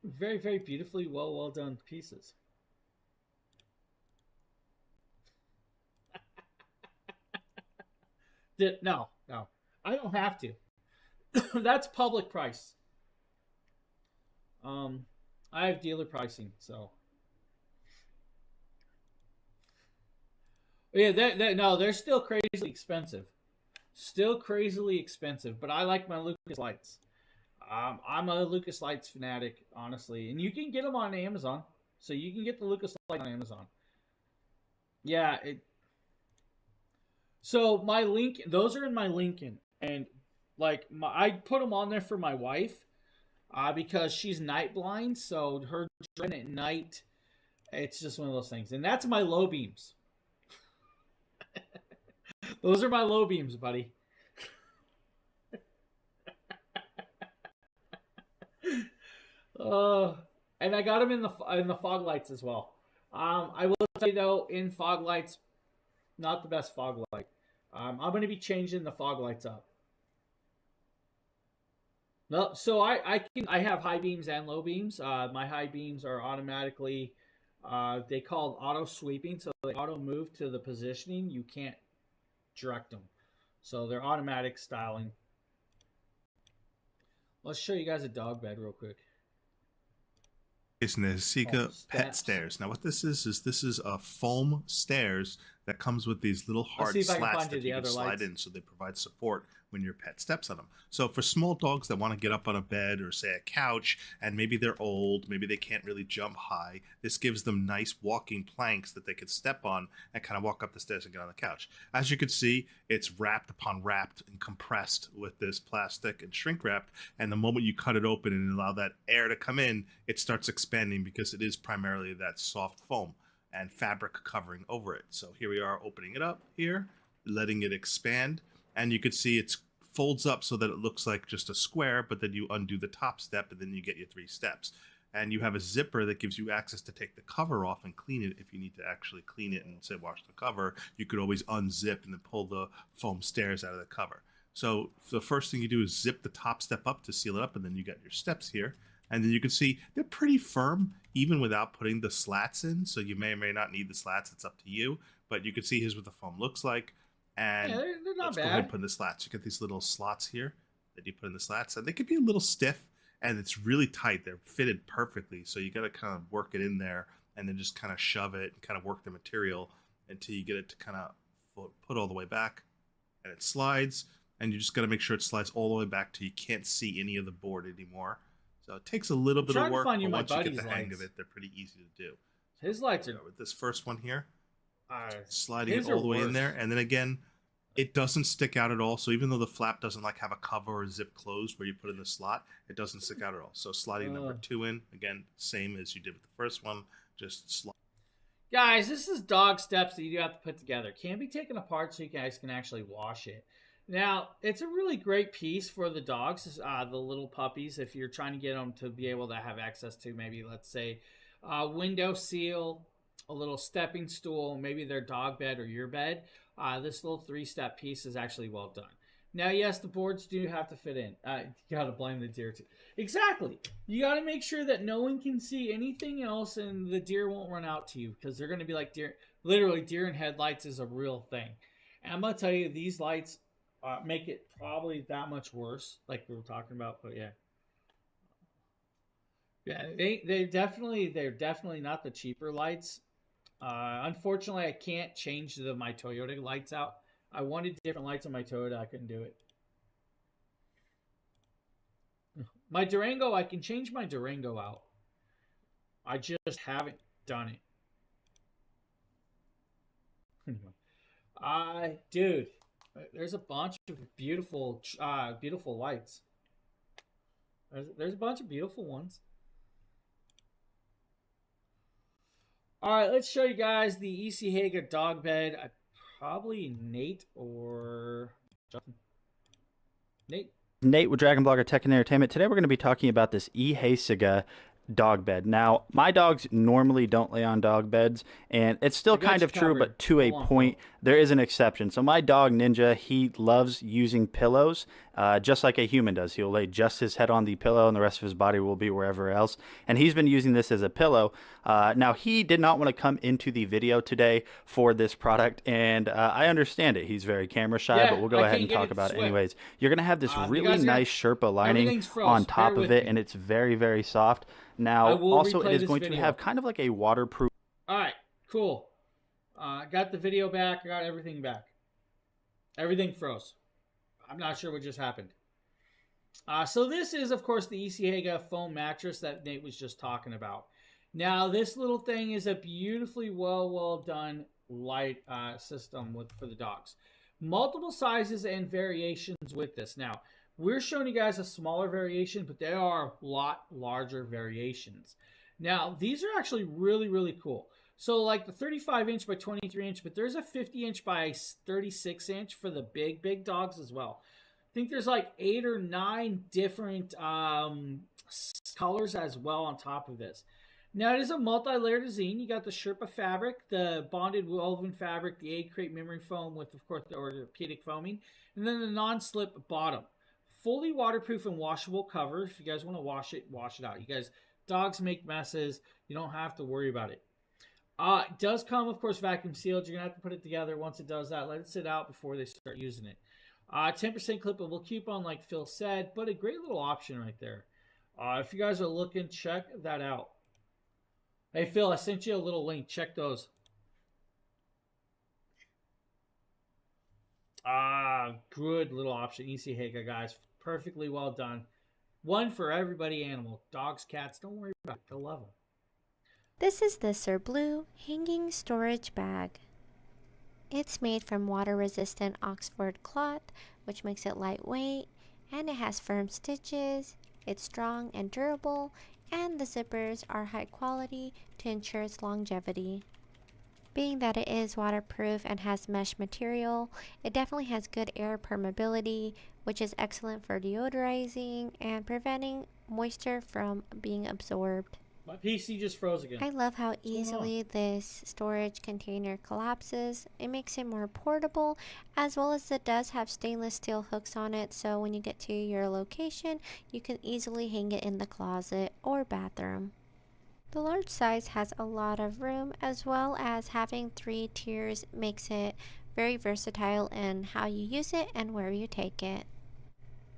Very, very beautifully well done pieces. No, I don't have to. That's public price. I have dealer pricing, so yeah. No, they're still crazily expensive. Still crazily expensive, but I like my Lucas lights. I'm a Lucas Lights fanatic, honestly. And you can get them on Amazon. So you can get the Lucas Lights on Amazon. Yeah. So my Lincoln, those are in my Lincoln. And like I put them on there for my wife because she's night blind. So her at night, it's just one of those things. And that's my low beams. Those are my low beams, buddy. And I got them in the fog lights as well. I will say though, in fog lights, not the best fog light. I'm going to be changing the fog lights up. No, so I have high beams and low beams. My high beams are automatically, they call auto sweeping, so they auto move to the positioning. You can't direct them, so they're automatic styling. Let's show you guys a dog bed real quick. Jason, the Sika pet stairs. Now, what this is a foam stairs that comes with these little hard slats that you can slide in, so they provide support when your pet steps on them. So for small dogs that want to get up on a bed or say a couch, and maybe they're old, maybe they can't really jump high, this gives them nice walking planks that they can step on and kind of walk up the stairs and get on the couch. As you can see, it's wrapped upon wrapped and compressed with this plastic and shrink wrapped, and the moment you cut it open and allow that air to come in, it starts expanding because it is primarily that soft foam and fabric covering over it. So here we are opening it up here, letting it expand, and you can see it folds up so that it looks like just a square, but then you undo the top step and then you get your 3 steps. And you have a zipper that gives you access to take the cover off and clean it. If you need to actually clean it and say wash the cover, you could always unzip and then pull the foam stairs out of the cover. So the first thing you do is zip the top step up to seal it up, and then you got your steps here. And then you can see they're pretty firm even without putting the slats in. So you may or may not need the slats. It's up to you. But you can see here's what the foam looks like. And Yeah, they're not let's bad. go ahead and put in the slats. You get these little slots here that you put in the slats. And they could be a little stiff, and it's really tight. They're fitted perfectly. So you got to kind of work it in there and then just kind of shove it and kind of work the material until you get it to kind of put all the way back. And it slides. And you just got to make sure it slides all the way back till you can't see any of the board anymore. So it takes a little bit of work, but once you get the hang of it, they're pretty easy to do. His lights are... With this first one here, sliding his it all are the way in worse. there, and then again, it doesn't stick out at all. So even though the flap doesn't like have a cover or zip closed where you put in the slot, it doesn't stick out at all. So sliding number 2 in, again, same as you did with the first one, just slide. Guys, this is dog steps that you do have to put together. Can't be taken apart so you guys can actually wash it. Now, it's a really great piece for the dogs, the little puppies, if you're trying to get them to be able to have access to maybe, let's say, a window seal, a little stepping stool, maybe their dog bed or your bed. This little 3-step piece is actually well done. Now, yes, the boards do have to fit in. You got to blame the deer too. Exactly. You got to make sure that no one can see anything else and the deer won't run out to you, because they're going to be like deer. Literally, deer in headlights is a real thing. And I'm going to tell you, these lights make it probably that much worse, like we were talking about. But yeah, they're definitely not the cheaper lights. Unfortunately, I can't change my Toyota lights out. I wanted different lights on my Toyota. I couldn't do it. My Durango, I can change my Durango out. I just haven't done it. Anyway, dude, there's a bunch of beautiful lights. There's a bunch of beautiful ones. All right, let's show you guys the EC Haga dog bed. Probably Nate or Justin. Nate with Dragon Blogger Tech and Entertainment. Today we're going to be talking about this Ihesiga dog bed. Now, my dogs normally don't lay on dog beds, and it's still kind of true, but to a point, there is an exception. So my dog, Ninja, he loves using pillows, just like a human does. He'll lay just his head on the pillow, and the rest of his body will be wherever else. And he's been using this as a pillow. Now, he did not want to come into the video today for this product, and I understand it. He's very camera shy, but we'll go ahead and talk about it anyways. You're going to have this really nice Sherpa lining on top of it, and it's very, very soft. Now, also, it is going to have kind of like a waterproof... All right, cool. Got the video back. I got everything back. Everything froze. I'm not sure what just happened. So this is, of course, the EC Haga foam mattress that Nate was just talking about. Now, this little thing is a beautifully well done light system for the dogs. Multiple sizes and variations with this. Now, we're showing you guys a smaller variation, but there are a lot larger variations. Now, these are actually really, really cool. So like the 35-inch by 23-inch, but there's a 50-inch by 36-inch for the big dogs as well. I think there's like 8 or 9 different colors as well on top of this. Now, it is a multi-layer design. You got the Sherpa fabric, the bonded woven fabric, the egg crate memory foam with, of course, the orthopedic foaming, and then the non-slip bottom. Fully waterproof and washable cover. If you guys want to wash it out. You guys, dogs make messes. You don't have to worry about it. It does come, of course, vacuum sealed. You're going to have to put it together. Once it does that, let it sit out before they start using it. 10% clippable coupon, like Phil said, but a great little option right there. If you guys are looking, check that out. Hey, Phil, I sent you a little link. Check those. Good little option. Easy Higa, guys. Perfectly well done. One for everybody animal. Dogs, cats, don't worry about it. They'll love them. This is the Sir Blue hanging storage bag. It's made from water-resistant Oxford cloth, which makes it lightweight, and it has firm stitches. It's strong and durable, and the zippers are high quality to ensure its longevity. Being that it is waterproof and has mesh material, it definitely has good air permeability, which is excellent for deodorizing and preventing moisture from being absorbed. My PC just froze again. I love how easily this storage container collapses. It makes it more portable, as well as it does have stainless steel hooks on it, so when you get to your location, you can easily hang it in the closet or bathroom. The large size has a lot of room, as well as having 3 tiers makes it very versatile in how you use it and where you take it.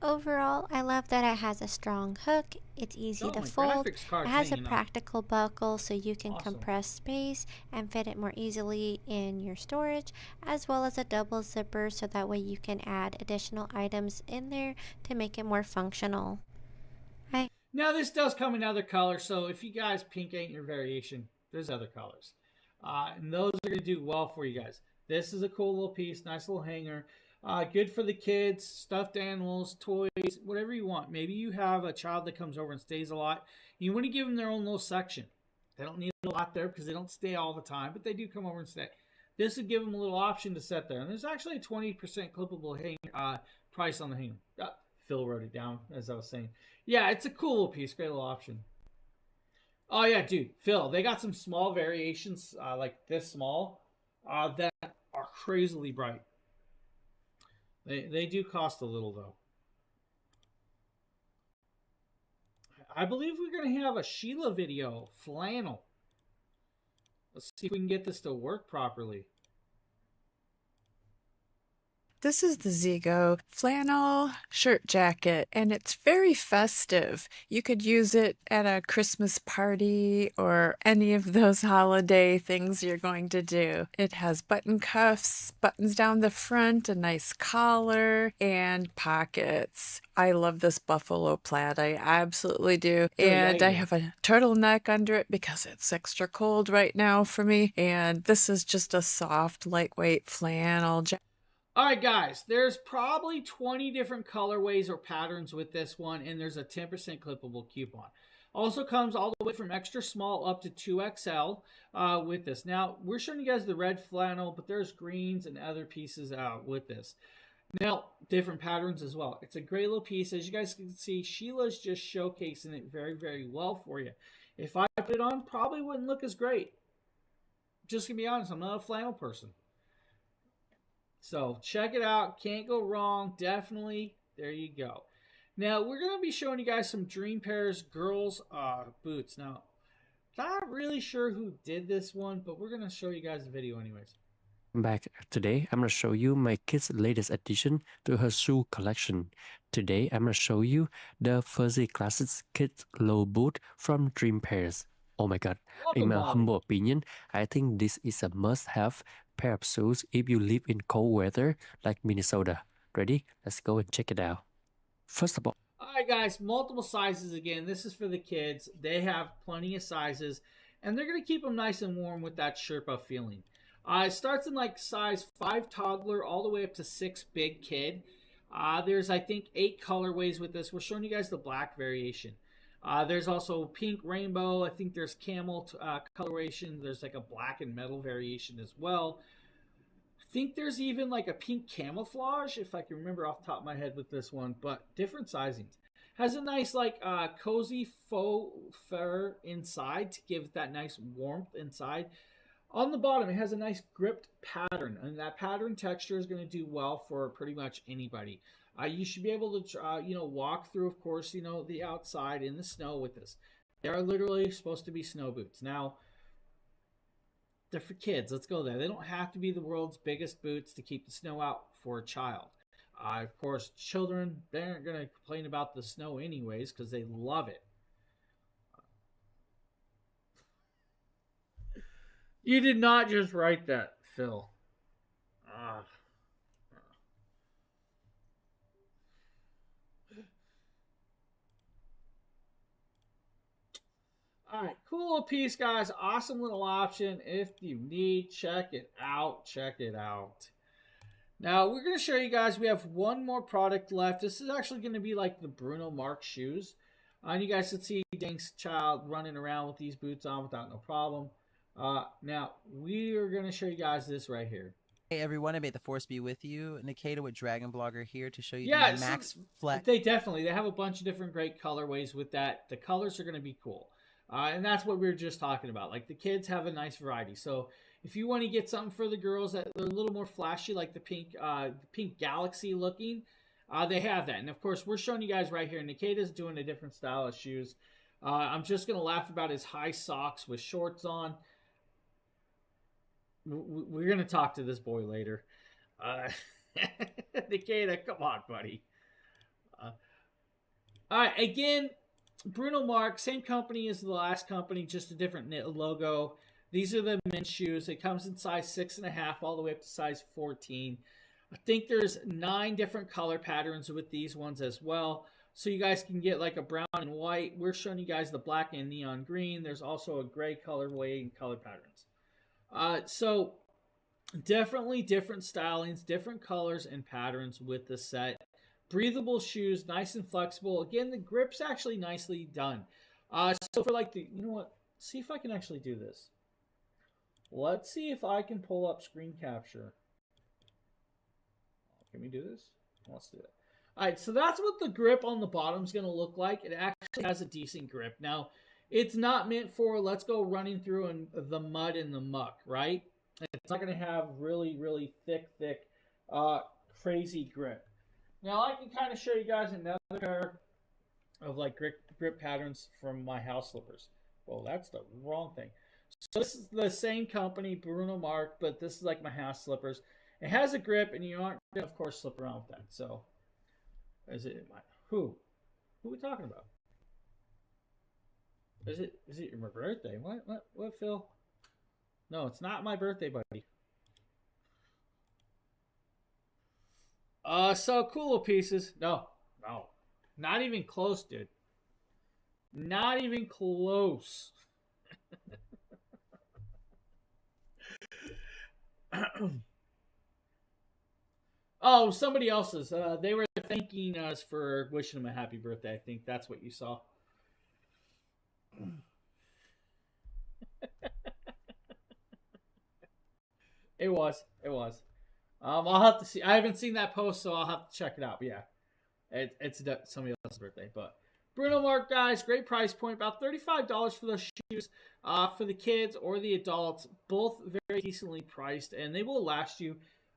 Overall, I love that it has a strong hook, it's easy to my fold, graphics card's it has a hanging up. practical buckle so you can Awesome. compress space and fit it more easily in your storage, as well as a double zipper so that way you can add additional items in there to make it more functional. Now, this does come in other colors, so if you guys pink ain't your variation, there's other colors. And those are going to do well for you guys. This is a cool little piece, nice little hanger. Good for the kids, stuffed animals, toys, whatever you want. Maybe you have a child that comes over and stays a lot. You want to give them their own little section. They don't need a lot there because they don't stay all the time, but they do come over and stay. This would give them a little option to set there. And there's actually a 20% clippable price on the hanger. Phil wrote it down as I was saying. Yeah, it's a cool little piece. Great little option. Oh, yeah, dude. Phil, they got some small variations like this small that are crazily bright. They do cost a little, though. I believe we're going to have a Sheila video. Flannel. Let's see if we can get this to work properly. This is the Zigo flannel shirt jacket, and it's very festive. You could use it at a Christmas party or any of those holiday things you're going to do. It has button cuffs, buttons down the front, a nice collar, and pockets. I love this buffalo plaid. I absolutely do. And I have a turtleneck under it because it's extra cold right now for me. And this is just a soft, lightweight flannel jacket. All right, guys, there's probably 20 different colorways or patterns with this one, and there's a 10% clippable coupon. Also comes all the way from extra small up to 2XL with this. Now, we're showing you guys the red flannel, but there's greens and other pieces out with this. Now, different patterns as well. It's a great little piece. As you guys can see, Sheila's just showcasing it very, very well for you. If I put it on, probably wouldn't look as great. Just to be honest, I'm not a flannel person. So check it out. Can't go wrong. Definitely. There you go. Now, we're going to be showing you guys some Dream Pairs girls boots. Now, not really sure who did this one, but we're going to show you guys the video anyways. Back today, I'm going to show you my kid's latest addition to her shoe collection. Today, I'm going to show you the Fuzzy Classics Kids Low Boot from Dream Pairs. Oh my god, in my humble opinion, I think this is a must-have pair of shoes if you live in cold weather like Minnesota. Ready? Let's go and check it out. First of all, right, guys, multiple sizes again. This is for the kids. They have plenty of sizes, and they're going to keep them nice and warm with that Sherpa feeling. It starts in like size 5 toddler all the way up to 6 big kid. There's, I think, 8 colorways with this. We're showing you guys the black variation. There's also pink rainbow. I think there's camel coloration. There's like a black and metal variation as well. I think there's even like a pink camouflage, if I can remember off the top of my head with this one, but different sizings. Has a nice like cozy faux fur inside to give it that nice warmth inside. On the bottom, it has a nice gripped pattern, and that pattern texture is going to do well for pretty much anybody. You should be able to, walk through, of course, the outside in the snow with this. They are literally supposed to be snow boots. Now, they're for kids. Let's go there. They don't have to be the world's biggest boots to keep the snow out for a child. Of course, children, they aren't going to complain about the snow anyways because they love it. You did not just write that, Phil. All right, cool little piece, guys. Awesome little option. If you need, check it out. Check it out. Now, we're going to show you guys, we have one more product left. This is actually going to be like the Bruno Mars shoes. And you guys can see Dank's child running around with these boots on without no problem. Now, we are going to show you guys this right here. Hey everyone, may the force be with you. Nikita with Dragon Blogger here to show you the Max Flex. They have a bunch of different great colorways with that. The colors are going to be cool. And that's what we were just talking about. Like the kids have a nice variety. So if you want to get something for the girls that are a little more flashy, like the pink galaxy looking, they have that. And of course, we're showing you guys right here. Nikita's doing a different style of shoes. I'm just going to laugh about his high socks with shorts on. We're going to talk to this boy later. Nikita, come on, buddy. All right, again, Bruno Mars, same company as the last company, just a different logo. These are the men's shoes. It comes in size 6.5 all the way up to size 14. I think there's 9 different color patterns with these ones as well. So you guys can get like a brown and white. We're showing you guys the black and neon green. There's also a gray colorway and color patterns. So definitely different stylings, different colors and patterns with the set. Breathable shoes, nice and flexible. Again, the grip's actually nicely done. So for like the, you know what? See if I can actually do this. Let's see if I can pull up screen capture. Can we do this? Let's do it. All right, so that's what the grip on the bottom is going to look like. It actually has a decent grip. Now, it's not meant for let's go running through in the mud and the muck, right? It's not going to have really, really thick, crazy grip. Now, I can kind of show you guys another pair of like grip patterns from my house slippers. Well, that's the wrong thing. So this is the same company, Bruno Mars, but this is like my house slippers. It has a grip, and you aren't going to, of course, slip around with that. So, is it who? Who are we talking about? Is it my birthday? What, Phil? No, it's not my birthday, buddy. So cool little pieces. No, not even close, dude. Not even close. Oh, somebody else's. They were thanking us for wishing him a happy birthday. I think that's what you saw. It was. I'll have to see. I haven't seen that post, so I'll have to check it out. But yeah, it's somebody else's birthday. But Bruno Mars, guys, great price point. About $35 for those shoes for the kids or the adults. Both very decently priced, and they will last you.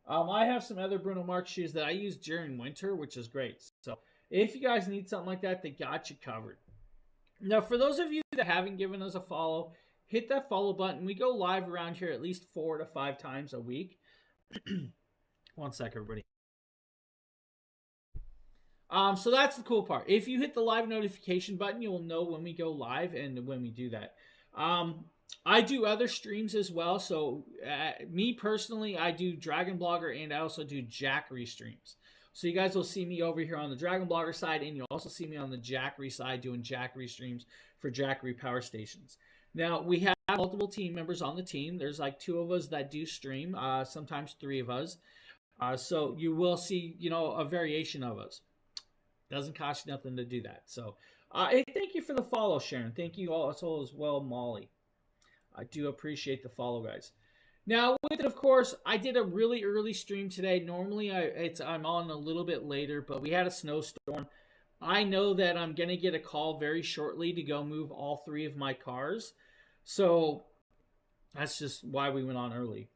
I have some other Bruno Mars shoes that I use during winter, which is great. So if you guys need something like that, they got you covered. Now, for those of you that haven't given us a follow, hit that follow button. We go live around here at least 4 to 5 times a week. One sec, everybody. So that's the cool part. If you hit the live notification button, you will know when we go live and when we do that. I do other streams as well. So me personally, I do Dragon Blogger and I also do Jackery streams. So you guys will see me over here on the Dragon Blogger side, and you'll also see me on the Jackery side doing Jackery streams for Jackery Power Stations. Now, we have multiple team members on the team. There's like 2 of us that do stream, sometimes 3 of us. So you will see, a variation of us. Doesn't cost you nothing to do that. So thank you for the follow, Sharon. Thank you also as well, Molly. I do appreciate the follow, guys. Now, with it, of course, I did a really early stream today. Normally, I'm on a little bit later, but we had a snowstorm. I know that I'm going to get a call very shortly to go move all 3 of my cars. So that's just why we went on early.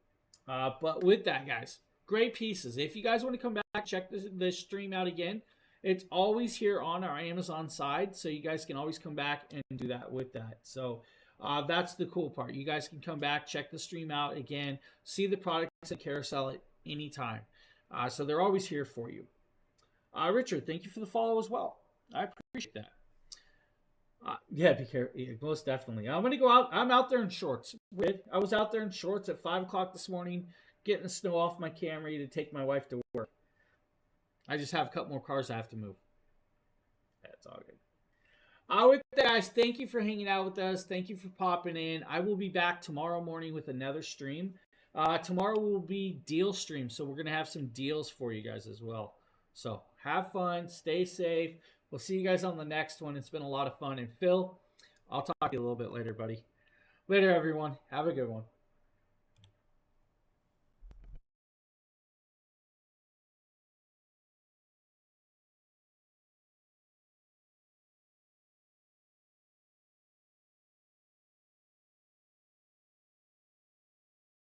But with that, guys, great pieces. If you guys want to come back, check this stream out again. It's always here on our Amazon side, so you guys can always come back and do that with that. So that's the cool part. You guys can come back, check the stream out again, see the products at carousel at any time. So they're always here for you. Richard, thank you for the follow as well. I appreciate that. Yeah, be careful. Yeah, most definitely. I'm going to go out. I'm out there in shorts. I was out there in shorts at 5 o'clock this morning, getting the snow off my Camry to take my wife to work. I just have a couple more cars I have to move. That's all good. With that, guys, thank you for hanging out with us. Thank you for popping in. I will be back tomorrow morning with another stream. Tomorrow will be deal stream, so we're going to have some deals for you guys as well. So have fun. Stay safe. We'll see you guys on the next one. It's been a lot of fun. And Phil, I'll talk to you a little bit later, buddy. Later, everyone. Have a good one.